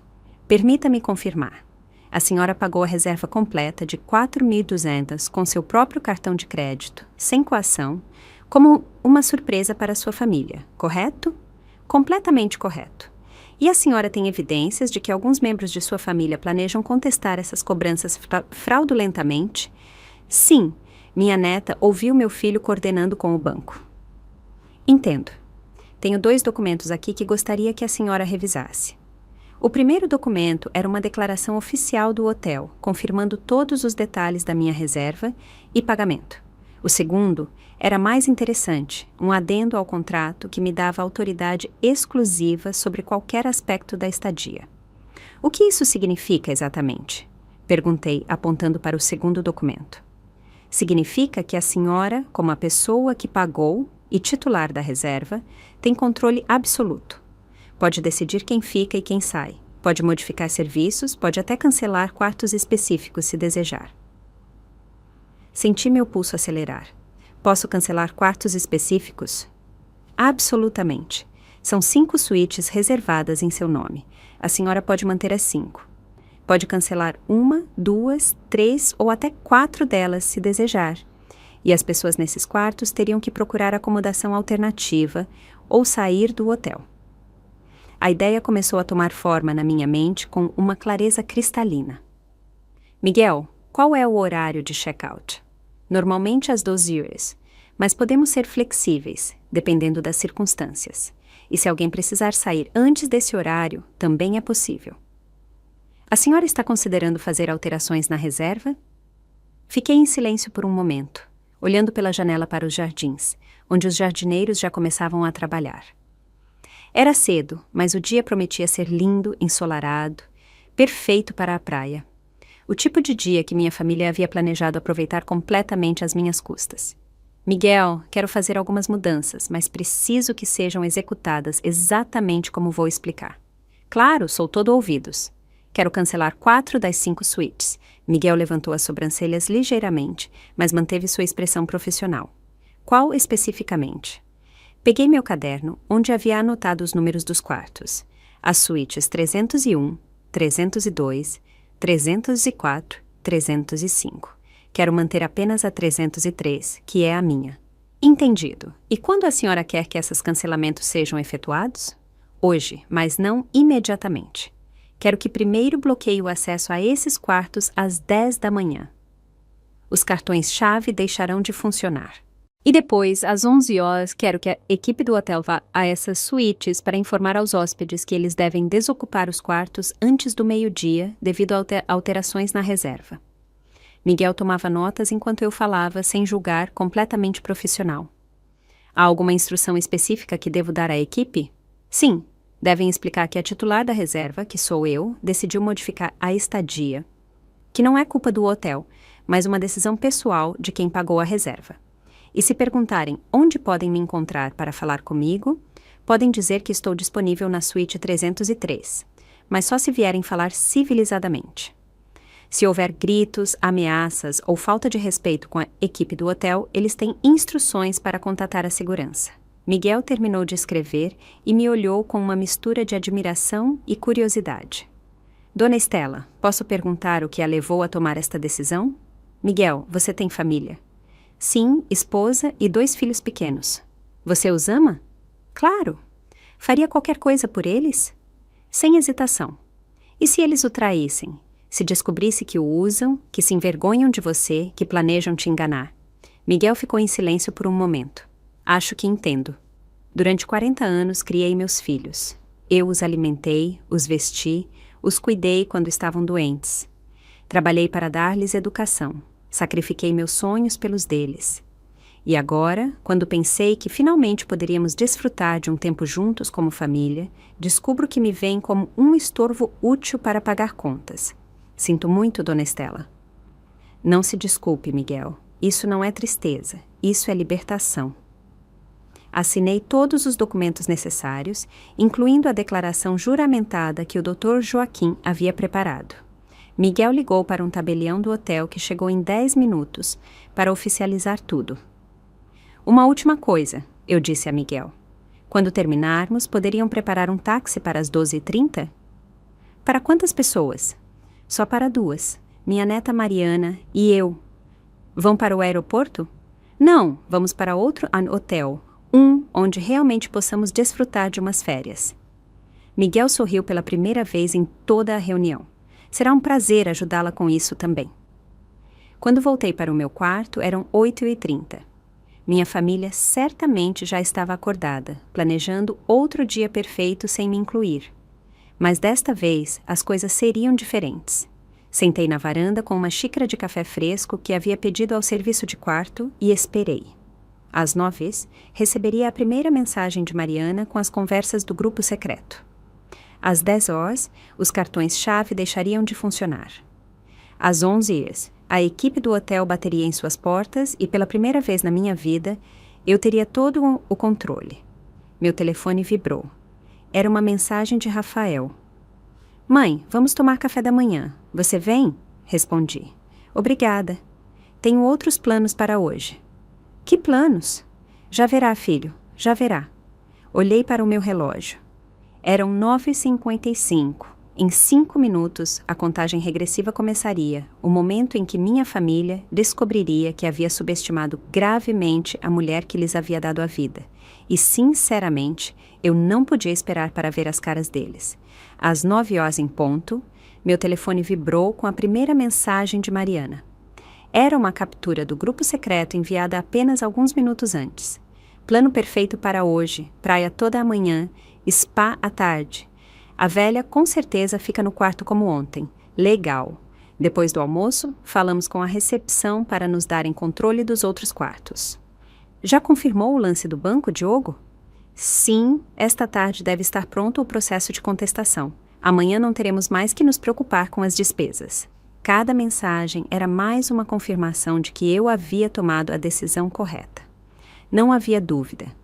Permita-me confirmar. A senhora pagou a reserva completa de 4.200 com seu próprio cartão de crédito, sem coação, como uma surpresa para sua família, correto? Completamente correto. E a senhora tem evidências de que alguns membros de sua família planejam contestar essas cobranças fraudulentamente? Sim, minha neta ouviu meu filho coordenando com o banco. Entendo. Tenho 2 documentos aqui que gostaria que a senhora revisasse. O primeiro documento era uma declaração oficial do hotel, confirmando todos os detalhes da minha reserva e pagamento. O segundo era mais interessante, um adendo ao contrato que me dava autoridade exclusiva sobre qualquer aspecto da estadia. O que isso significa exatamente? Perguntei, apontando para o segundo documento. Significa que a senhora, como a pessoa que pagou e titular da reserva, tem controle absoluto. Pode decidir quem fica e quem sai. Pode modificar serviços, pode até cancelar quartos específicos se desejar. Senti meu pulso acelerar. Posso cancelar quartos específicos? Absolutamente. São 5 suítes reservadas em seu nome. A senhora pode manter as 5. Pode cancelar 1, 2, 3 ou até 4 delas se desejar. E as pessoas nesses quartos teriam que procurar acomodação alternativa ou sair do hotel. A ideia começou a tomar forma na minha mente com uma clareza cristalina. Miguel, qual é o horário de check-out? Normalmente às 12 horas, mas podemos ser flexíveis, dependendo das circunstâncias. E se alguém precisar sair antes desse horário, também é possível. A senhora está considerando fazer alterações na reserva? Fiquei em silêncio por um momento, olhando pela janela para os jardins, onde os jardineiros já começavam a trabalhar. Era cedo, mas o dia prometia ser lindo, ensolarado, perfeito para a praia. O tipo de dia que minha família havia planejado aproveitar completamente às minhas custas. Miguel, quero fazer algumas mudanças, mas preciso que sejam executadas exatamente como vou explicar. Claro, sou todo ouvidos. Quero cancelar 4 das 5 suítes. Miguel levantou as sobrancelhas ligeiramente, mas manteve sua expressão profissional. Qual especificamente? Peguei meu caderno, onde havia anotado os números dos quartos. As suítes 301, 302, 304, 305. Quero manter apenas a 303, que é a minha. Entendido. E quando a senhora quer que esses cancelamentos sejam efetuados? Hoje, mas não imediatamente. Quero que primeiro bloqueie o acesso a esses quartos às 10 da manhã. Os cartões-chave deixarão de funcionar. E depois, às 11 horas, quero que a equipe do hotel vá a essas suítes para informar aos hóspedes que eles devem desocupar os quartos antes do meio-dia devido a alterações na reserva. Miguel tomava notas enquanto eu falava, sem julgar, completamente profissional. Há alguma instrução específica que devo dar à equipe? Sim, devem explicar que a titular da reserva, que sou eu, decidiu modificar a estadia, que não é culpa do hotel, mas uma decisão pessoal de quem pagou a reserva. E se perguntarem onde podem me encontrar para falar comigo, podem dizer que estou disponível na suíte 303, mas só se vierem falar civilizadamente. Se houver gritos, ameaças ou falta de respeito com a equipe do hotel, eles têm instruções para contatar a segurança. Miguel terminou de escrever e me olhou com uma mistura de admiração e curiosidade. Dona Estela, posso perguntar o que a levou a tomar esta decisão? Miguel, você tem família? Sim, esposa e 2 filhos pequenos. Você os ama? Claro. Faria qualquer coisa por eles? Sem hesitação. E se eles o traíssem? Se descobrisse que o usam, que se envergonham de você, que planejam te enganar? Miguel ficou em silêncio por um momento. Acho que entendo. Durante 40 anos criei meus filhos. Eu os alimentei, os vesti, os cuidei quando estavam doentes. Trabalhei para dar-lhes educação. Sacrifiquei meus sonhos pelos deles. E agora, quando pensei que finalmente poderíamos desfrutar de um tempo juntos como família, descubro que me veem como um estorvo útil para pagar contas. Sinto muito, Dona Estela. Não se desculpe, Miguel. Isso não é tristeza. Isso é libertação. Assinei todos os documentos necessários, incluindo a declaração juramentada que o Dr. Joaquim havia preparado. Miguel ligou para um tabelião do hotel que chegou em 10 minutos para oficializar tudo. Uma última coisa, eu disse a Miguel. Quando terminarmos, poderiam preparar um táxi para as 12h30? Para quantas pessoas? Só para 2, minha neta Mariana e eu. Vão para o aeroporto? Não, vamos para outro hotel, onde realmente possamos desfrutar de umas férias. Miguel sorriu pela primeira vez em toda a reunião. Será um prazer ajudá-la com isso também. Quando voltei para o meu quarto, eram 8h30. Minha família certamente já estava acordada, planejando outro dia perfeito sem me incluir. Mas desta vez, as coisas seriam diferentes. Sentei na varanda com uma xícara de café fresco que havia pedido ao serviço de quarto e esperei. Às 9h, receberia a primeira mensagem de Mariana com as conversas do grupo secreto. Às 10h, os cartões-chave deixariam de funcionar. Às 11h, a equipe do hotel bateria em suas portas e, pela primeira vez na minha vida, eu teria todo o controle. Meu telefone vibrou. Era uma mensagem de Rafael. Mãe, vamos tomar café da manhã. Você vem? Respondi. Obrigada. Tenho outros planos para hoje. Que planos? Já verá, filho, já verá. Olhei para o meu relógio. Eram 9h55. Em 5 minutos, a contagem regressiva começaria, o momento em que minha família descobriria que havia subestimado gravemente a mulher que lhes havia dado a vida. E, sinceramente, eu não podia esperar para ver as caras deles. Às 9h em ponto, meu telefone vibrou com a primeira mensagem de Mariana. Era uma captura do grupo secreto enviada apenas alguns minutos antes. Plano perfeito para hoje, praia toda a manhã, spa à tarde. A velha com certeza fica no quarto como ontem. Legal. Depois do almoço, falamos com a recepção para nos darem controle dos outros quartos. Já confirmou o lance do banco, Diogo? Sim, esta tarde deve estar pronto o processo de contestação. Amanhã não teremos mais que nos preocupar com as despesas. Cada mensagem era mais uma confirmação de que eu havia tomado a decisão correta. Não havia dúvida.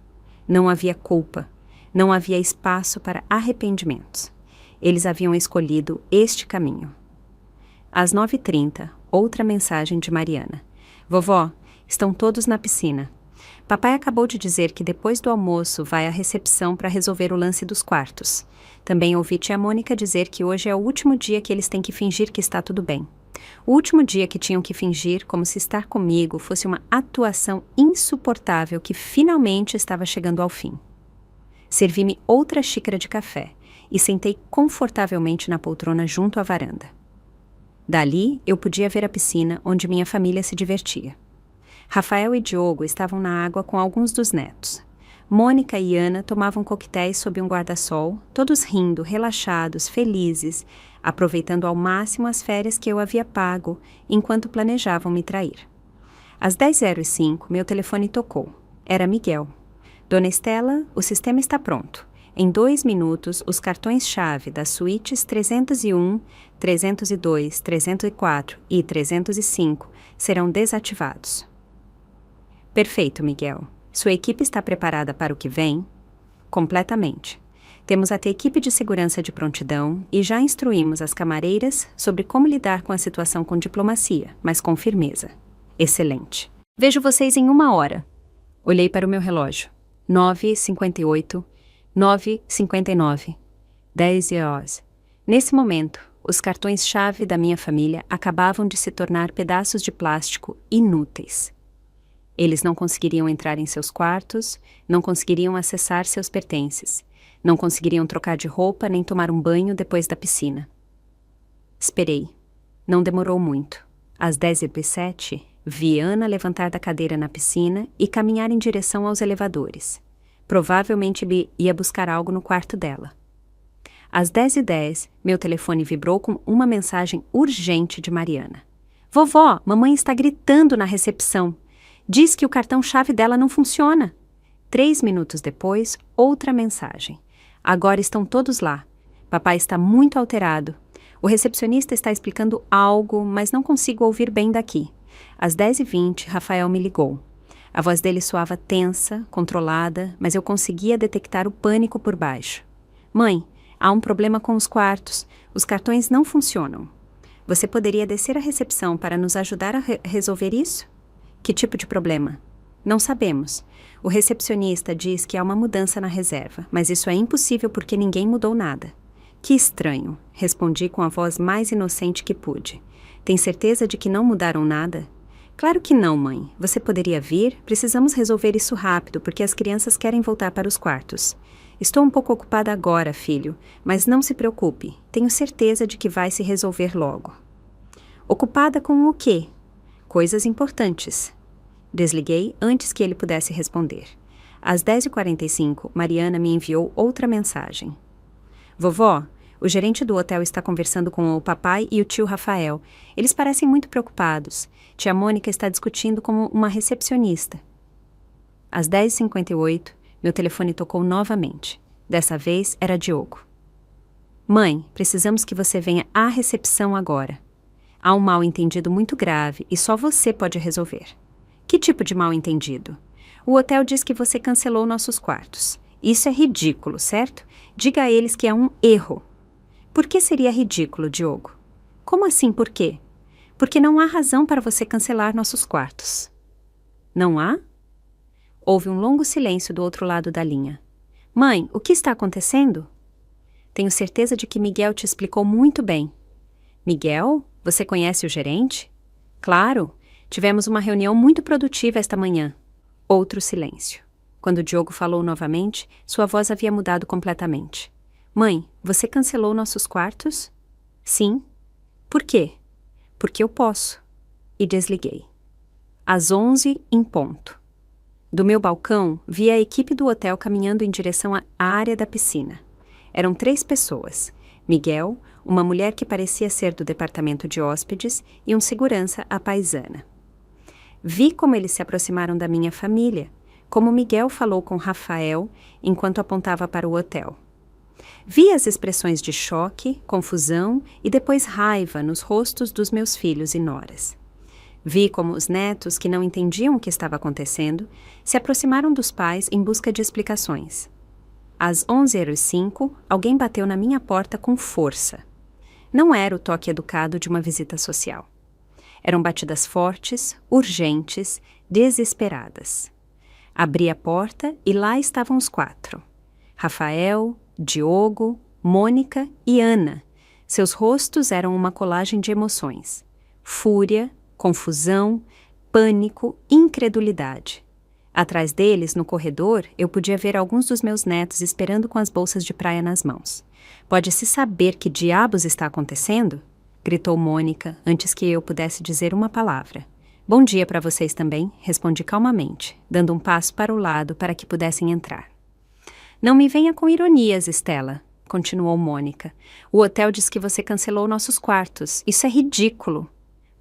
Não havia culpa. Não havia espaço para arrependimentos. Eles haviam escolhido este caminho. Às 9h30, outra mensagem de Mariana. Vovó, estão todos na piscina. Papai acabou de dizer que depois do almoço vai à recepção para resolver o lance dos quartos. Também ouvi tia Mônica dizer que hoje é o último dia que eles têm que fingir que está tudo bem. O último dia que tinham que fingir como se estar comigo fosse uma atuação insuportável que finalmente estava chegando ao fim. Servi-me outra xícara de café e sentei confortavelmente na poltrona junto à varanda. Dali, eu podia ver a piscina onde minha família se divertia. Rafael e Diogo estavam na água com alguns dos netos. Mônica e Ana tomavam coquetéis sob um guarda-sol, todos rindo, relaxados, felizes, aproveitando ao máximo as férias que eu havia pago, enquanto planejavam me trair. Às 10h05, meu telefone tocou. Era Miguel. Dona Estela, o sistema está pronto. Em 2 minutos, os cartões-chave das suítes 301, 302, 304 e 305 serão desativados. Perfeito, Miguel. Sua equipe está preparada para o que vem? Completamente. Temos até equipe de segurança de prontidão e já instruímos as camareiras sobre como lidar com a situação com diplomacia, mas com firmeza. Excelente. Vejo vocês em 1 hora. Olhei para o meu relógio. 9h58, 9h59, 10h. Nesse momento, os cartões-chave da minha família acabavam de se tornar pedaços de plástico inúteis. Eles não conseguiriam entrar em seus quartos, não conseguiriam acessar seus pertences, não conseguiriam trocar de roupa nem tomar um banho depois da piscina. Esperei. Não demorou muito. Às 10h07, vi Ana levantar da cadeira na piscina e caminhar em direção aos elevadores. Provavelmente ele ia buscar algo no quarto dela. Às 10h10, meu telefone vibrou com uma mensagem urgente de Mariana. Vovó, mamãe está gritando na recepção. Diz que o cartão-chave dela não funciona. 3 minutos depois, outra mensagem. Agora estão todos lá. Papai está muito alterado. O recepcionista está explicando algo, mas não consigo ouvir bem daqui. Às 10h20, Rafael me ligou. A voz dele soava tensa, controlada, mas eu conseguia detectar o pânico por baixo. Mãe, há um problema com os quartos. Os cartões não funcionam. Você poderia descer à recepção para nos ajudar a resolver isso? Que tipo de problema? Não sabemos. O recepcionista diz que há uma mudança na reserva, mas isso é impossível porque ninguém mudou nada. Que estranho, respondi com a voz mais inocente que pude. Tem certeza de que não mudaram nada? Claro que não, mãe. Você poderia vir? Precisamos resolver isso rápido, porque as crianças querem voltar para os quartos. Estou um pouco ocupada agora, filho, mas não se preocupe. Tenho certeza de que vai se resolver logo. Ocupada com o quê? Coisas importantes. Desliguei antes que ele pudesse responder. Às 10h45, Mariana me enviou outra mensagem. Vovó, o gerente do hotel está conversando com o papai e o tio Rafael. Eles parecem muito preocupados. Tia Mônica está discutindo com uma recepcionista. Às 10h58, meu telefone tocou novamente. Dessa vez era Diogo. Mãe, precisamos que você venha à recepção agora. Há um mal-entendido muito grave e só você pode resolver. Que tipo de mal-entendido? O hotel diz que você cancelou nossos quartos. Isso é ridículo, certo? Diga a eles que é um erro. Por que seria ridículo, Diogo? Como assim por quê? Porque não há razão para você cancelar nossos quartos. Não há? Houve um longo silêncio do outro lado da linha. Mãe, o que está acontecendo? Tenho certeza de que Miguel te explicou muito bem. Miguel? Você conhece o gerente? Claro. Tivemos uma reunião muito produtiva esta manhã. Outro silêncio. Quando Diogo falou novamente, sua voz havia mudado completamente. Mãe, você cancelou nossos quartos? Sim. Por quê? Porque eu posso. E desliguei. Às 11h em ponto. Do meu balcão, vi a equipe do hotel caminhando em direção à área da piscina. Eram 3 pessoas. Miguel, uma mulher que parecia ser do departamento de hóspedes e um segurança à paisana. Vi como eles se aproximaram da minha família, como Miguel falou com Rafael enquanto apontava para o hotel. Vi as expressões de choque, confusão e depois raiva nos rostos dos meus filhos e noras. Vi como os netos, que não entendiam o que estava acontecendo, se aproximaram dos pais em busca de explicações. Às 11h05, alguém bateu na minha porta com força. Não era o toque educado de uma visita social. Eram batidas fortes, urgentes, desesperadas. Abri a porta e lá estavam os 4. Rafael, Diogo, Mônica e Ana. Seus rostos eram uma colagem de emoções. Fúria, confusão, pânico, incredulidade. Atrás deles, no corredor, eu podia ver alguns dos meus netos esperando com as bolsas de praia nas mãos. Pode-se saber que diabos está acontecendo? Gritou Mônica, antes que eu pudesse dizer uma palavra. Bom dia para vocês também, respondi calmamente, dando um passo para o lado para que pudessem entrar. Não me venha com ironias, Estela, continuou Mônica. O hotel diz que você cancelou nossos quartos. Isso é ridículo.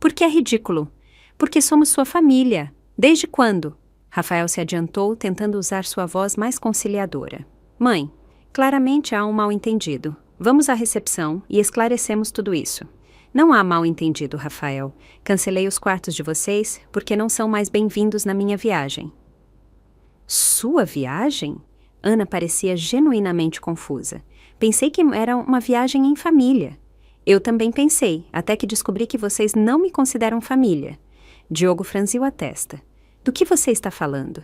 Por que é ridículo? Porque somos sua família. Desde quando? Rafael se adiantou, tentando usar sua voz mais conciliadora. Mãe, claramente há um mal-entendido. Vamos à recepção e esclarecemos tudo isso. Não há mal-entendido, Rafael. Cancelei os quartos de vocês porque não são mais bem-vindos na minha viagem. Sua viagem? Ana parecia genuinamente confusa. Pensei que era uma viagem em família. Eu também pensei, até que descobri que vocês não me consideram família. Diogo franziu a testa. Do que você está falando?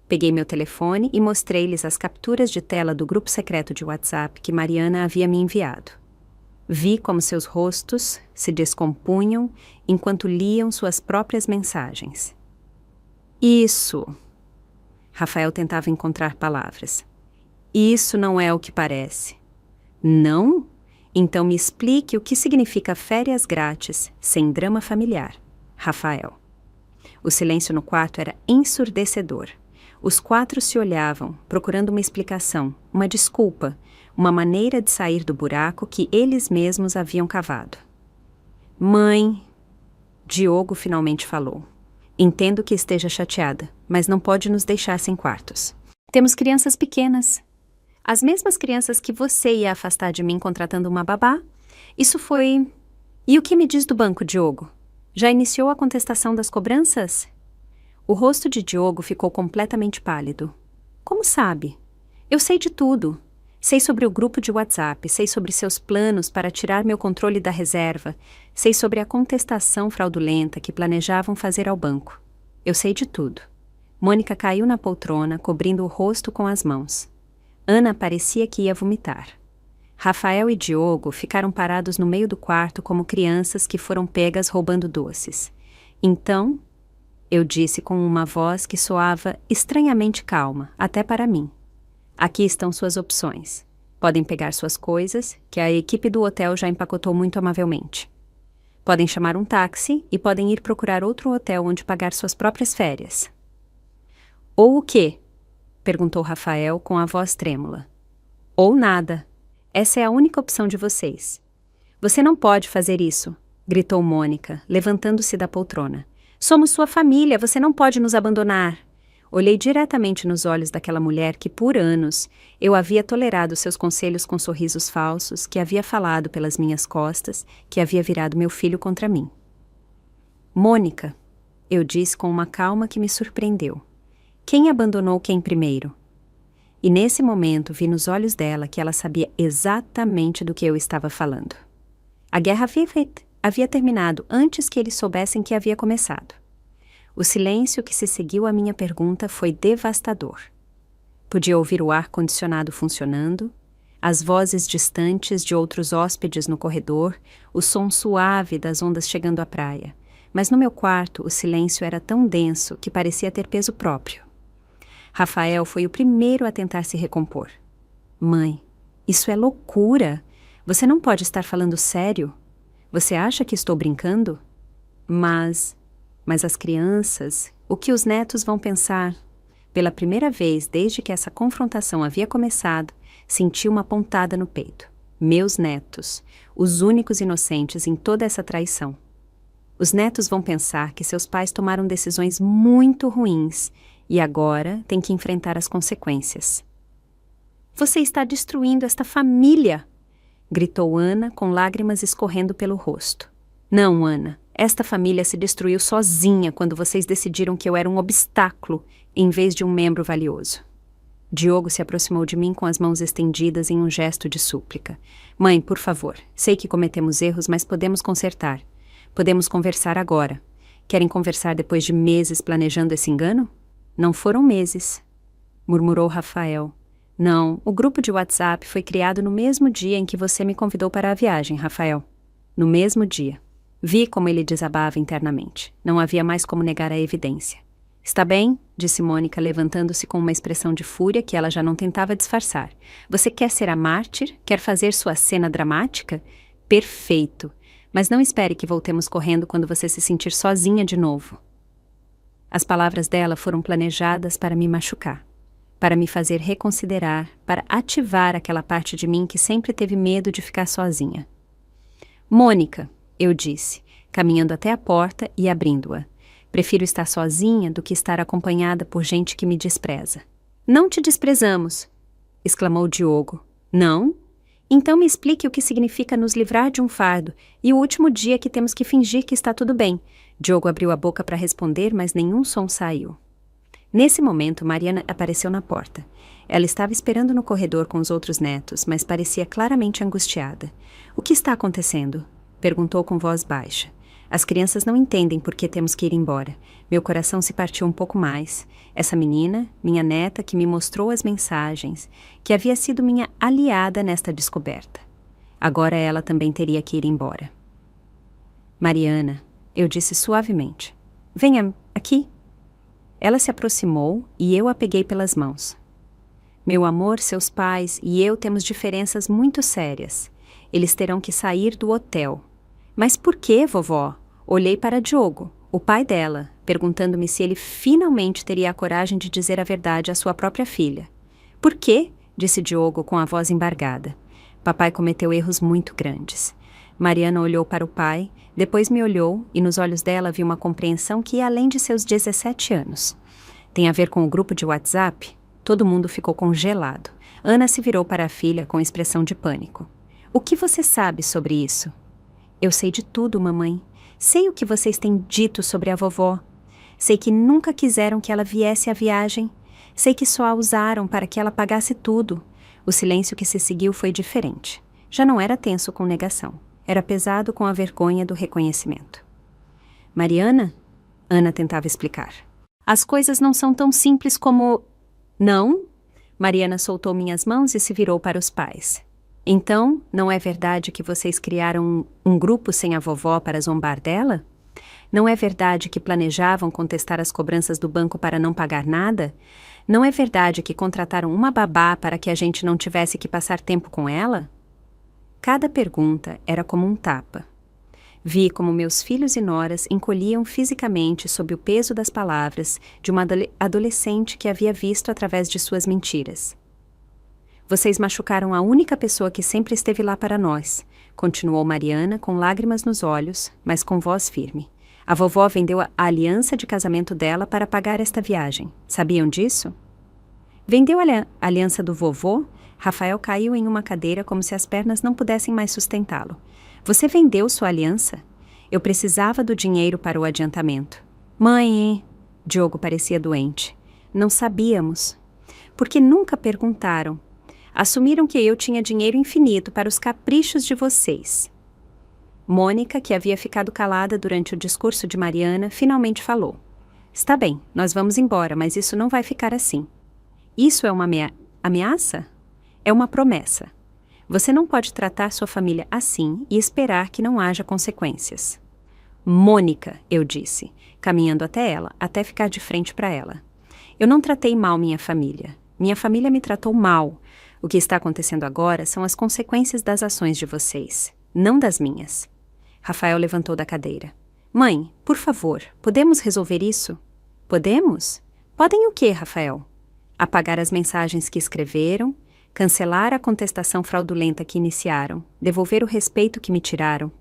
Peguei meu telefone e mostrei-lhes as capturas de tela do grupo secreto de WhatsApp que Mariana havia me enviado. Vi como seus rostos se descompunham enquanto liam suas próprias mensagens. Isso. Rafael tentava encontrar palavras. Isso não é o que parece. Não? Então me explique o que significa férias grátis sem drama familiar. Rafael. O silêncio no quarto era ensurdecedor. Os quatro se olhavam, procurando uma explicação, uma desculpa, uma maneira de sair do buraco que eles mesmos haviam cavado. Mãe, Diogo finalmente falou. Entendo que esteja chateada, mas não pode nos deixar sem quartos. Temos crianças pequenas. As mesmas crianças que você ia afastar de mim contratando uma babá. Isso foi... E o que me diz do banco, Diogo? Já iniciou a contestação das cobranças? O rosto de Diogo ficou completamente pálido. Como sabe? Eu sei de tudo. Sei sobre o grupo de WhatsApp, sei sobre seus planos para tirar meu controle da reserva, sei sobre a contestação fraudulenta que planejavam fazer ao banco. Eu sei de tudo. Mônica caiu na poltrona, cobrindo o rosto com as mãos. Ana parecia que ia vomitar. Rafael e Diogo ficaram parados no meio do quarto como crianças que foram pegas roubando doces. Então, eu disse com uma voz que soava estranhamente calma, até para mim. Aqui estão suas opções. Podem pegar suas coisas, que a equipe do hotel já empacotou muito amavelmente. Podem chamar um táxi e podem ir procurar outro hotel onde pagar suas próprias férias. Ou o quê? Perguntou Rafael com a voz trêmula. Ou nada. Essa é a única opção de vocês. Você não pode fazer isso, gritou Mônica, levantando-se da poltrona. Somos sua família, você não pode nos abandonar. Olhei diretamente nos olhos daquela mulher que, por anos, eu havia tolerado seus conselhos com sorrisos falsos, que havia falado pelas minhas costas, que havia virado meu filho contra mim. Mônica, eu disse com uma calma que me surpreendeu. Quem abandonou quem primeiro? E nesse momento vi nos olhos dela que ela sabia exatamente do que eu estava falando. A guerra havia terminado antes que eles soubessem que havia começado. O silêncio que se seguiu à minha pergunta foi devastador. Podia ouvir o ar-condicionado funcionando, as vozes distantes de outros hóspedes no corredor, o som suave das ondas chegando à praia. Mas no meu quarto o silêncio era tão denso que parecia ter peso próprio. Rafael foi o primeiro a tentar se recompor. Mãe, isso é loucura. Você não pode estar falando sério. Você acha que estou brincando? Mas as crianças, o que os netos vão pensar? Pela primeira vez desde que essa confrontação havia começado, senti uma pontada no peito. Meus netos, os únicos inocentes em toda essa traição. Os netos vão pensar que seus pais tomaram decisões muito ruins e agora têm que enfrentar as consequências. Você está destruindo esta família! Gritou Ana com lágrimas escorrendo pelo rosto. Não, Ana, esta família se destruiu sozinha quando vocês decidiram que eu era um obstáculo em vez de um membro valioso. Diogo se aproximou de mim com as mãos estendidas em um gesto de súplica. Mãe, por favor, sei que cometemos erros, mas podemos consertar. Podemos conversar agora. Querem conversar depois de meses planejando esse engano? Não foram meses, murmurou Rafael. Não, o grupo de WhatsApp foi criado no mesmo dia em que você me convidou para a viagem, Rafael. No mesmo dia. Vi como ele desabava internamente. Não havia mais como negar a evidência. Está bem, disse Mônica, levantando-se com uma expressão de fúria que ela já não tentava disfarçar. Você quer ser a mártir? Quer fazer sua cena dramática? Perfeito. Mas não espere que voltemos correndo quando você se sentir sozinha de novo. As palavras dela foram planejadas para me machucar, para me fazer reconsiderar, para ativar aquela parte de mim que sempre teve medo de ficar sozinha. Mônica, eu disse, caminhando até a porta e abrindo-a. Prefiro estar sozinha do que estar acompanhada por gente que me despreza. Não te desprezamos, exclamou Diogo. Não? Então me explique o que significa nos livrar de um fardo e o último dia que temos que fingir que está tudo bem. Diogo abriu a boca para responder, mas nenhum som saiu. Nesse momento, Mariana apareceu na porta. Ela estava esperando no corredor com os outros netos, mas parecia claramente angustiada. O que está acontecendo? Perguntou com voz baixa. As crianças não entendem por que temos que ir embora. Meu coração se partiu um pouco mais. Essa menina, minha neta, que me mostrou as mensagens, que havia sido minha aliada nesta descoberta. Agora ela também teria que ir embora. Mariana, eu disse suavemente. Venha aqui. Ela se aproximou e eu a peguei pelas mãos. Meu amor, seus pais e eu temos diferenças muito sérias. Eles terão que sair do hotel. Mas por que, vovó? Olhei para Diogo, o pai dela, perguntando-me se ele finalmente teria a coragem de dizer a verdade à sua própria filha. Por quê? Disse Diogo com a voz embargada. Papai cometeu erros muito grandes. Mariana olhou para o pai, depois me olhou e nos olhos dela vi uma compreensão que ia além de seus 17 anos. Tem a ver com o grupo de WhatsApp? Todo mundo ficou congelado. Ana se virou para a filha com expressão de pânico. O que você sabe sobre isso? Eu sei de tudo, mamãe. Sei o que vocês têm dito sobre a vovó. Sei que nunca quiseram que ela viesse à viagem. Sei que só a usaram para que ela pagasse tudo. O silêncio que se seguiu foi diferente. Já não era tenso com negação. Era pesado com a vergonha do reconhecimento. Mariana? Ana tentava explicar. As coisas não são tão simples como... Não? Mariana soltou minhas mãos e se virou para os pais. Então, não é verdade que vocês criaram um grupo sem a vovó para zombar dela? Não é verdade que planejavam contestar as cobranças do banco para não pagar nada? Não é verdade que contrataram uma babá para que a gente não tivesse que passar tempo com ela? Cada pergunta era como um tapa. Vi como meus filhos e noras encolhiam fisicamente sob o peso das palavras de uma adolescente que havia visto através de suas mentiras. Vocês machucaram a única pessoa que sempre esteve lá para nós, continuou Mariana com lágrimas nos olhos, mas com voz firme. A vovó vendeu a aliança de casamento dela para pagar esta viagem. Sabiam disso? Vendeu a aliança do vovô? Rafael caiu em uma cadeira como se as pernas não pudessem mais sustentá-lo. Você vendeu sua aliança? Eu precisava do dinheiro para o adiantamento. Mãe, Diogo parecia doente. Não sabíamos. Porque nunca perguntaram. Assumiram que eu tinha dinheiro infinito para os caprichos de vocês. Mônica, que havia ficado calada durante o discurso de Mariana, finalmente falou. Está bem, nós vamos embora, mas isso não vai ficar assim. Isso é uma ameaça? É uma promessa. Você não pode tratar sua família assim e esperar que não haja consequências. Mônica, eu disse, caminhando até ela, até ficar de frente para ela. Eu não tratei mal minha família. Minha família me tratou mal. O que está acontecendo agora são as consequências das ações de vocês, não das minhas. Rafael levantou da cadeira. Mãe, por favor, podemos resolver isso? Podemos? Podem o quê, Rafael? Apagar as mensagens que escreveram, cancelar a contestação fraudulenta que iniciaram, devolver o respeito que me tiraram.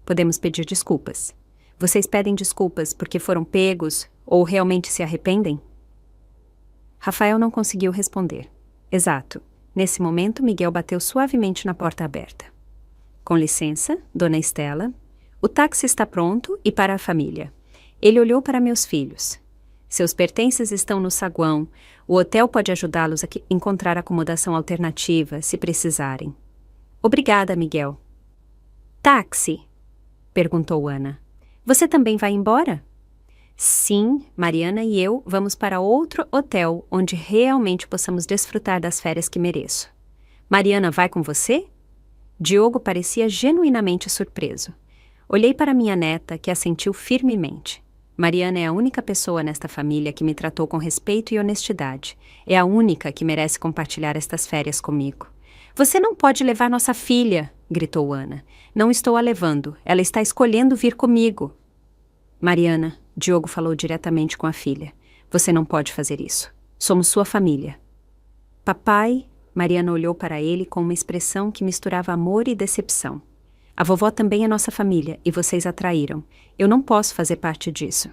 Podemos pedir desculpas. Vocês pedem desculpas porque foram pegos ou realmente se arrependem? Rafael não conseguiu responder. Exato. Nesse momento, Miguel bateu suavemente na porta aberta. Com licença, dona Estela. O táxi está pronto e para a família. Ele olhou para meus filhos. Seus pertences estão no saguão. O hotel pode ajudá-los a encontrar acomodação alternativa, se precisarem. Obrigada, Miguel. Táxi? Perguntou Ana. Você também vai embora? Sim, Mariana e eu vamos para outro hotel onde realmente possamos desfrutar das férias que mereço. Mariana vai com você? Diogo parecia genuinamente surpreso. Olhei para minha neta, que assentiu firmemente. Mariana é a única pessoa nesta família que me tratou com respeito e honestidade. É a única que merece compartilhar estas férias comigo. Você não pode levar nossa filha, gritou Ana. Não estou a levando, ela está escolhendo vir comigo. Mariana, Diogo falou diretamente com a filha. Você não pode fazer isso. Somos sua família. Papai, Mariana olhou para ele com uma expressão que misturava amor e decepção. A vovó também é nossa família e vocês a traíram. Eu não posso fazer parte disso.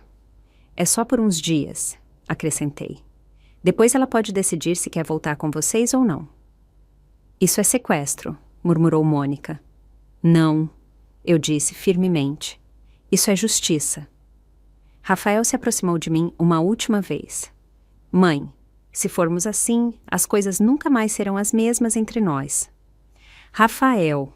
É só por uns dias, acrescentei. Depois ela pode decidir se quer voltar com vocês ou não. Isso é sequestro, murmurou Mônica. Não, eu disse firmemente. Isso é justiça. Rafael se aproximou de mim uma última vez. Mãe, se formos assim, as coisas nunca mais serão as mesmas entre nós. Rafael,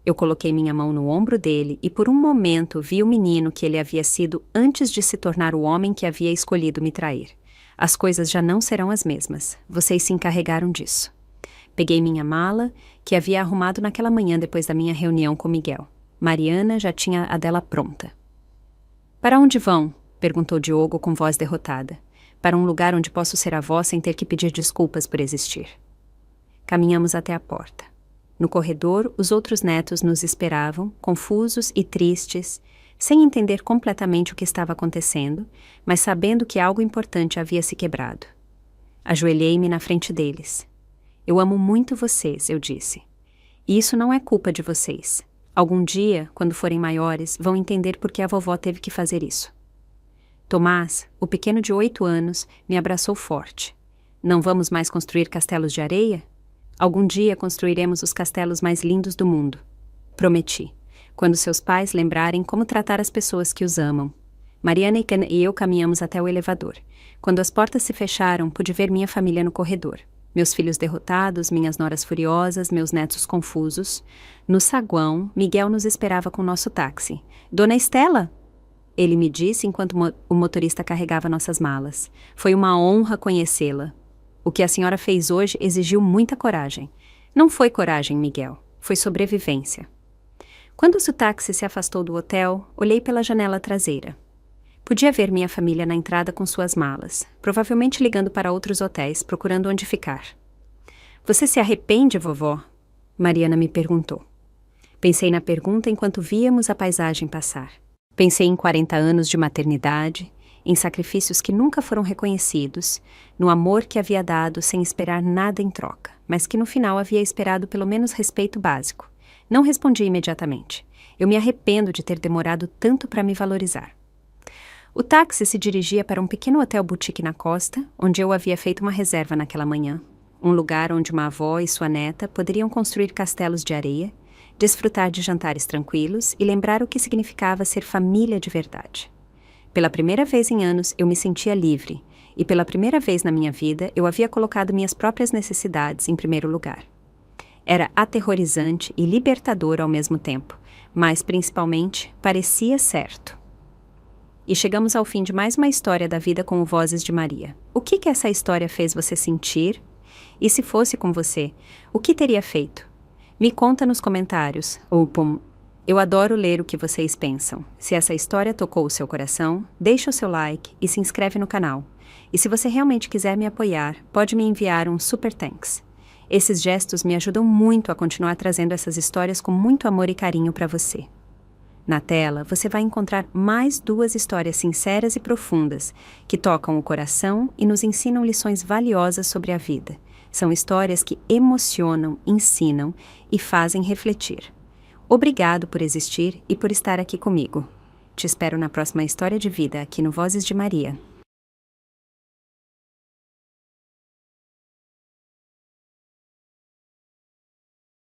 eu coloquei minha mão no ombro dele e por um momento vi o menino que ele havia sido antes de se tornar o homem que havia escolhido me trair. As coisas já não serão as mesmas. Vocês se encarregaram disso. Peguei minha mala, que havia arrumado naquela manhã depois da minha reunião com Miguel. Mariana já tinha a dela pronta. Para onde vão? Perguntou Diogo com voz derrotada. Para um lugar onde posso ser avó sem ter que pedir desculpas por existir. Caminhamos até a porta. No corredor, os outros netos nos esperavam, confusos e tristes, sem entender completamente o que estava acontecendo, mas sabendo que algo importante havia se quebrado. Ajoelhei-me na frente deles. Eu amo muito vocês, eu disse. E isso não é culpa de vocês. Algum dia, quando forem maiores, vão entender por que a vovó teve que fazer isso. Tomás, o pequeno de 8 anos, me abraçou forte. Não vamos mais construir castelos de areia? Algum dia construiremos os castelos mais lindos do mundo. Prometi. Quando seus pais lembrarem como tratar as pessoas que os amam. Mariana e eu caminhamos até o elevador. Quando as portas se fecharam, pude ver minha família no corredor. Meus filhos derrotados, minhas noras furiosas, meus netos confusos. No saguão, Miguel nos esperava com nosso táxi. Dona Estela? Ele me disse enquanto o motorista carregava nossas malas. Foi uma honra conhecê-la. O que a senhora fez hoje exigiu muita coragem. Não foi coragem, Miguel. Foi sobrevivência. Quando o táxi se afastou do hotel, olhei pela janela traseira. Podia ver minha família na entrada com suas malas, provavelmente ligando para outros hotéis, procurando onde ficar. Você se arrepende, vovó? Mariana me perguntou. Pensei na pergunta enquanto víamos a paisagem passar. Pensei em 40 anos de maternidade, em sacrifícios que nunca foram reconhecidos, no amor que havia dado sem esperar nada em troca, mas que no final havia esperado pelo menos respeito básico. Não respondi imediatamente. Eu me arrependo de ter demorado tanto para me valorizar. O táxi se dirigia para um pequeno hotel boutique na costa, onde eu havia feito uma reserva naquela manhã. Um lugar onde uma avó e sua neta poderiam construir castelos de areia, desfrutar de jantares tranquilos e lembrar o que significava ser família de verdade. Pela primeira vez em anos, eu me sentia livre, e pela primeira vez na minha vida, eu havia colocado minhas próprias necessidades em primeiro lugar. Era aterrorizante e libertador ao mesmo tempo, mas, principalmente, parecia certo. E chegamos ao fim de mais uma história da vida com o Vozes de Maria. O que essa história fez você sentir? E se fosse com você, o que teria feito? Me conta nos comentários, Eu adoro ler o que vocês pensam. Se essa história tocou o seu coração, deixa o seu like e se inscreve no canal. E se você realmente quiser me apoiar, pode me enviar um super thanks. Esses gestos me ajudam muito a continuar trazendo essas histórias com muito amor e carinho para você. Na tela, você vai encontrar mais 2 histórias sinceras e profundas, que tocam o coração e nos ensinam lições valiosas sobre a vida. São histórias que emocionam, ensinam e fazem refletir. Obrigado por existir e por estar aqui comigo. Te espero na próxima história de vida aqui no Vozes de Maria.